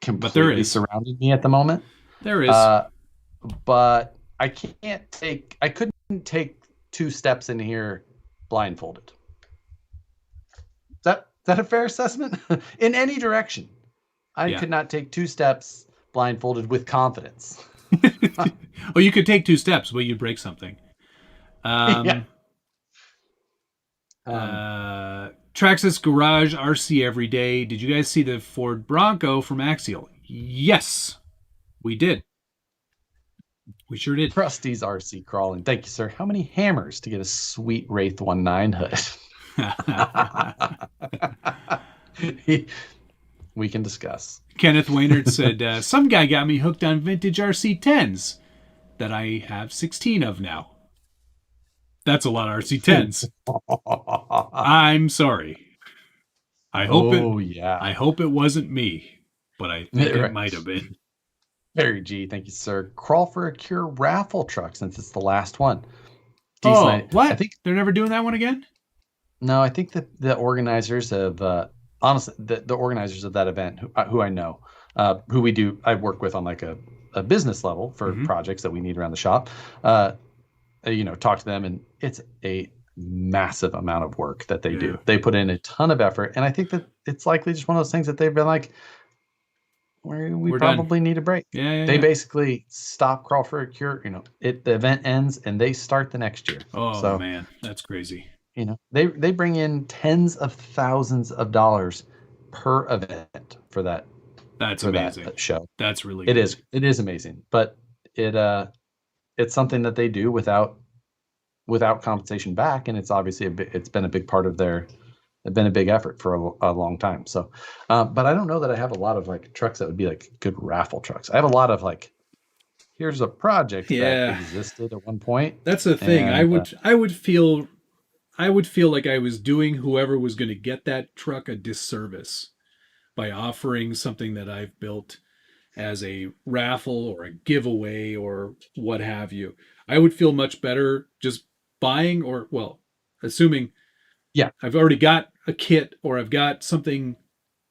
completely surrounding me at the moment. There is. But I couldn't take 2 steps in here blindfolded. Is that a fair assessment? In any direction. I could not take 2 steps blindfolded with confidence. Well, you could take 2 steps, but you'd break something. Traxxas Garage RC every day. Did you guys see the Ford Bronco from Axial? Yes, we did. We sure did. Krusty's RC crawling. Thank you, sir. How many hammers to get a sweet Wraith 19 hood? We can discuss. Kenneth Waynard said, some guy got me hooked on vintage RC10s that I have 16 of now. That's a lot of RC10s. I'm sorry. I hope it wasn't me, but I think it might have been. Harry G, thank you, sir. Crawl for a Cure raffle truck since it's the last one. What? I think they're never doing that one again? No, I think that the organizers of honestly the organizers of that event who I know, who I work with on like a business level for projects that we need around the shop. Talk to them, and it's a massive amount of work that they do. They put in a ton of effort, and I think that it's likely just one of those things that they've been like, we probably need a break. They basically stop Crawl for a Cure. The event ends and they start the next year. Oh man, that's crazy. They bring in tens of thousands of dollars per event for that. That's amazing. That show. That's really good. It is amazing, but it's something that they do without compensation back, and it's obviously it's been a big part of it's been a big effort for a long time. So, but I don't know that I have a lot of like trucks that would be like good raffle trucks. I have a lot of like, here's a project that existed at one point. That's the thing. I would feel like I was doing whoever was going to get that truck a disservice by offering something that I've built as a raffle or a giveaway or what have you. I would feel much better just buying assuming I've already got a kit or I've got something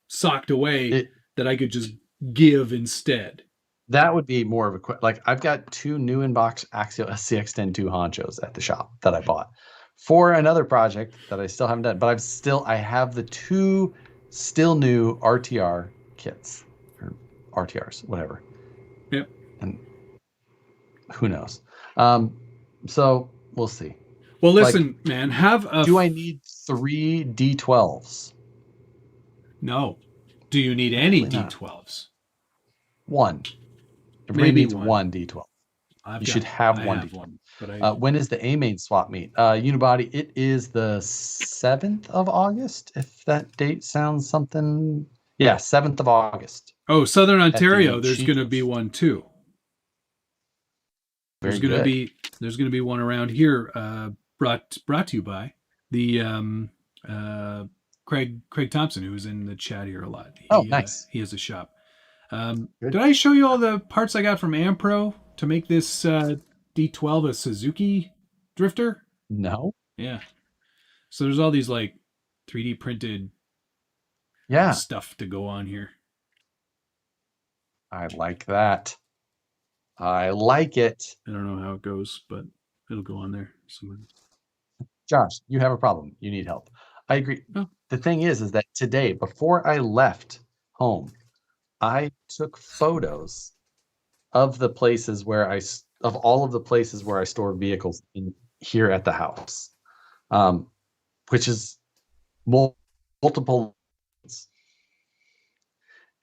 socked away that I could just give instead. That would be more of like I've got 2 new in-box Axial SCX-102 honchos at the shop that I bought for another project that I still haven't done, but I have the 2 still new RTR kits or RTRs, whatever. Yep. And who knows? So We'll see. Well, listen, man, do I need 3 D12s? No. Do you need any D12s? One. Everybody needs one D12. You should have one D12. But when is the A-Main swap meet? Unibody, it is the 7th of August, if that date sounds something. Yeah, 7th of August. Oh, Southern Ontario, there's going to be one too. There's going to be one around here, brought to you by the Craig Thompson, who was in the chat here a lot. Nice. He has a shop. Did I show you all the parts I got from Ampro to make this D12 a Suzuki drifter? No. Yeah. So there's all these like 3D printed stuff to go on here. I like that. I like it. I don't know how it goes, but it'll go on there somewhere. Josh, you have a problem. You need help. I agree. Oh. The thing is that today, before I left home, I took photos of the places where all of the places where I store vehicles here at the house, which is multiple,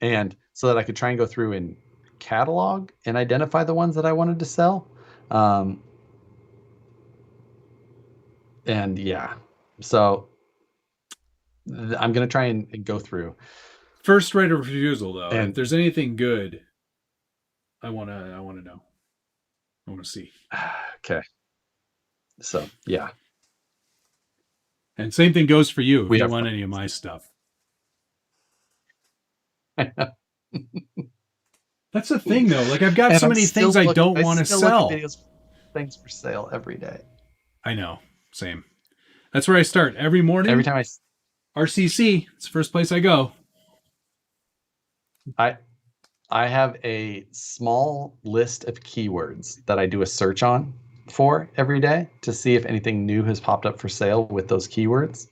and so that I could try and go through and catalog and identify the ones that I wanted to sell. And yeah, so I'm going to try and go through. First right of refusal, though. And if there's anything good, I want to know. I want to see. Okay. So, yeah. And same thing goes for you if you want any of my stuff. That's the thing, though. Like, I've got so many things I don't want to sell. Things for sale every day. I know. Same. That's where I start every morning. Every time RCC. It's the first place I go. I have a small list of keywords that I do a search on for every day to see if anything new has popped up for sale with those keywords,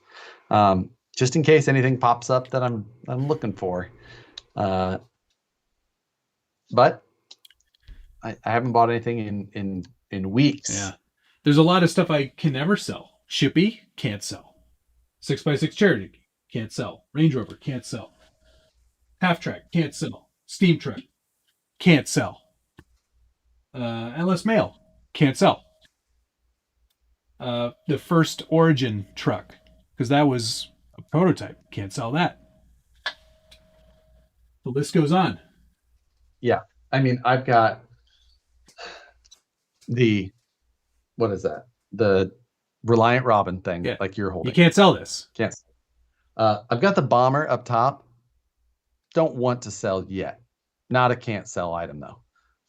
just in case anything pops up that I'm looking for. But I haven't bought anything in weeks. Yeah, there's a lot of stuff I can never sell. Shippy, can't sell. 6x6 Charity, can't sell. Range Rover, can't sell. Half Track, can't sell. Steam Truck, can't sell. LS Mail, can't sell. The first Origin truck, because that was a prototype, can't sell that. The list goes on. Yeah, I mean, I've got what is that? The Reliant Robin thing, like you're holding. You can't sell this. Can't. I've got the Bomber up top. Don't want to sell yet. Not a can't sell item though.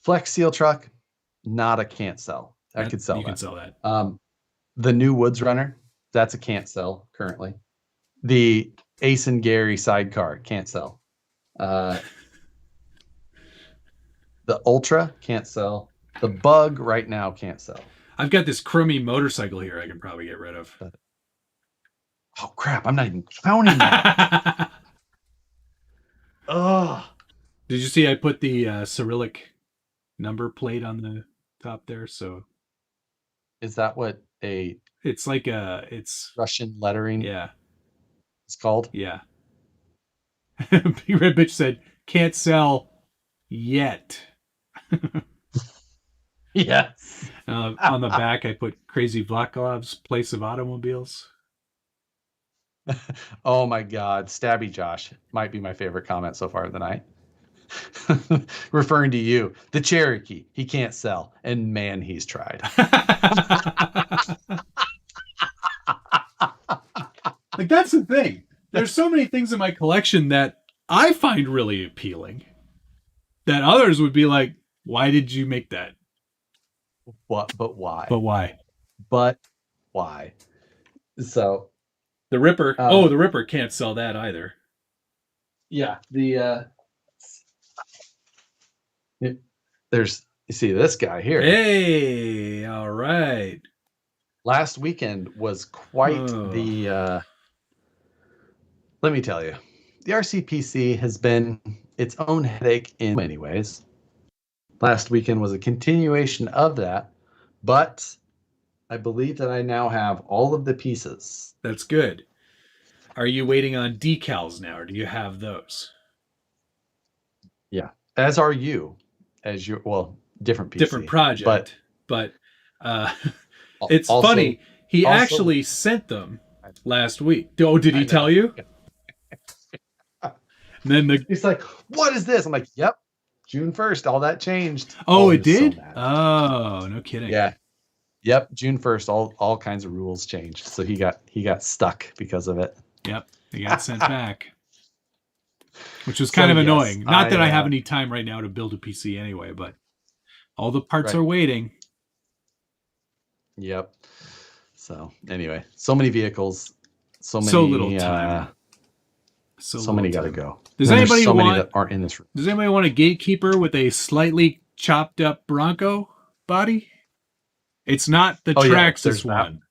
Flex Seal Truck, not a can't sell. I could sell that. You can sell that. The new Woods Runner, that's a can't sell currently. The Ace and Gary sidecar, can't sell. The Ultra, can't sell. The Bug right now, can't sell. I've got this crummy motorcycle here I can probably get rid of. Oh crap, I'm not even counting that. Oh. Did you see I put the Cyrillic number plate on the top there? So is that what it's like it's Russian lettering? Yeah. It's called? Yeah. Big Red Bitch said, can't sell yet. Yes. On the back, I put Crazy Vlakov's Place of Automobiles. Oh my God. Stabby Josh might be my favorite comment so far of the night. Referring to you. The Cherokee, he can't sell. And man, he's tried. Like, that's the thing. There's so many things in my collection that I find really appealing that others would be like, why did you make that? What? But why? But why? But why? So the Ripper. The Ripper can't sell that either. Yeah. You see this guy here. Hey, all right. Last weekend was quite let me tell you, the RCPC has been its own headache in many ways. Last weekend was a continuation of that, but I believe that I now have all of the pieces. That's good. Are you waiting on decals now, or do you have those? Yeah, as are you, as you different PC, different project, but it's also, funny. He actually sent them last week. Oh, did he tell you? And then he's like, "What is this?" I'm like, "Yep, June 1st, all that changed." Oh, it did? So no kidding. Yeah. Yep, June 1st, all kinds of rules changed. So he got stuck because of it. Yep, he got sent back. Which was kind of annoying. Not that I have any time right now to build a PC anyway, but all the parts are waiting. Yep. So anyway, so many vehicles, so little time. So many got to go. Does anybody so want? Many that aren't in this room. Does anybody want a Gatekeeper with a slightly chopped up Bronco body? It's not the Traxxas one.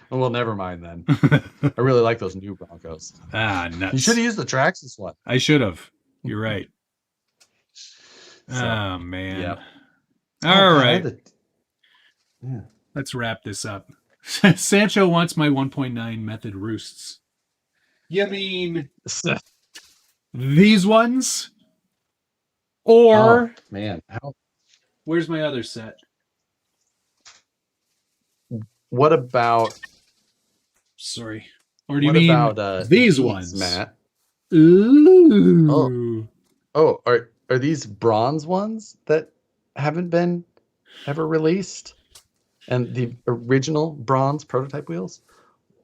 Well, never mind then. I really like those new Broncos. Nuts. You should have used the Traxxas one. I should have. You're right. Oh man. Yep. All right. Yeah. Let's wrap this up. Sancho wants my 1.9 method roosts. You mean these ones? Or man, where's my other set? What about? Sorry. Or do you mean about, these ones, Matt? Ooh. Oh, are these bronze ones that haven't been ever released? And the original bronze prototype wheels?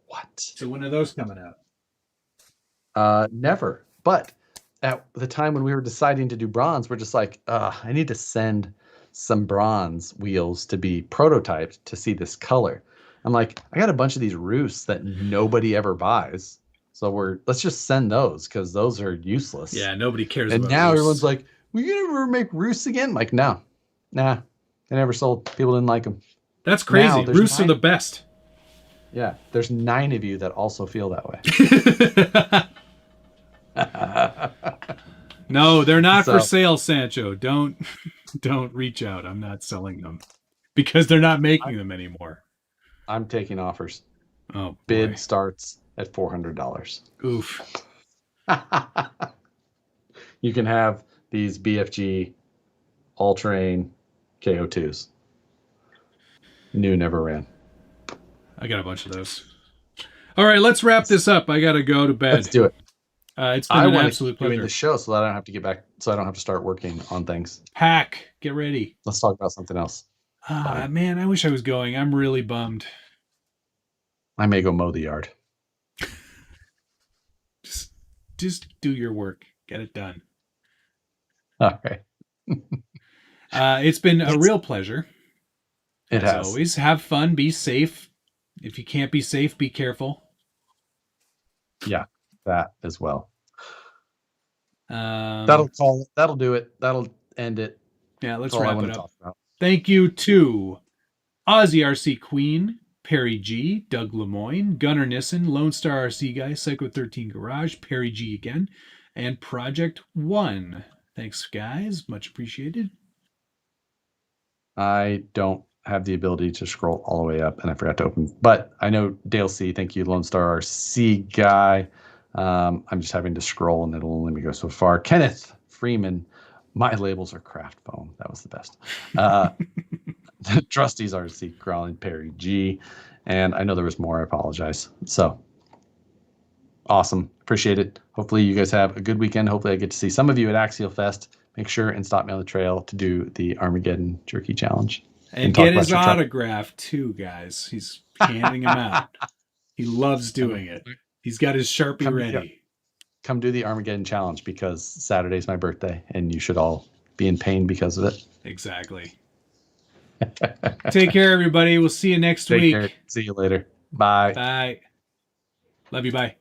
What? So when are those coming out? Never. But at the time when we were deciding to do bronze, we're just like, I need to send some bronze wheels to be prototyped to see this color. I'm like, I got a bunch of these roosts that nobody ever buys. So let's just send those because those are useless. Yeah, nobody cares and about now roosts. Everyone's like, will you ever make roosts again? I'm like, no. Nah. They never sold. People didn't like them. That's crazy. Roosts are the best. Yeah. There's 9 of you that also feel that way. No, they're not for sale, Sancho. Don't reach out. I'm not selling them because they're not making them anymore. I'm taking offers. Oh, boy. Bid starts at $400. Oof. You can have these BFG all-terrain KO2s. New, never ran. I got a bunch of those. All right, let's wrap this up. I got to go to bed. Let's do it. It's been an absolute pleasure. Doing the show so that I don't have to get back, so I don't have to start working on things. Pack, get ready. Let's talk about something else. Man, I wish I was going. I'm really bummed. I may go mow the yard. Just do your work. Get it done. All right. It's been a real pleasure. It has. As always, have fun. Be safe. If you can't be safe, be careful. Yeah, that as well. That'll do it. That'll end it. Yeah, let's wrap it up. Thank you to Ozzy RC Queen, Perry G, Doug Lemoyne, Gunnar Nissen, Lone Star RC Guy, Psycho 13 Garage, Perry G again, and Project One. Thanks, guys. Much appreciated. I don't have the ability to scroll all the way up, and I forgot to open. But I know Dale C. Thank you, Lone Star RC Guy. I'm just having to scroll, and it'll only let me go so far. Kenneth Freeman. My labels are craft foam. That was the best. Trustees RC Crawling, Perry G. And I know there was more. I apologize. So awesome. Appreciate it. Hopefully you guys have a good weekend. Hopefully I get to see some of you at Axialfest. Make sure and stop me on the trail to do the Armageddon Jerky Challenge. And get his autograph too, guys. He's handing him out. He loves doing it. He's got his Sharpie ready. Come do the Armageddon Challenge because Saturday's my birthday and you should all be in pain because of it. Exactly. Take care, everybody. We'll see you next week. Take care. See you later. Bye. Bye. Love you. Bye.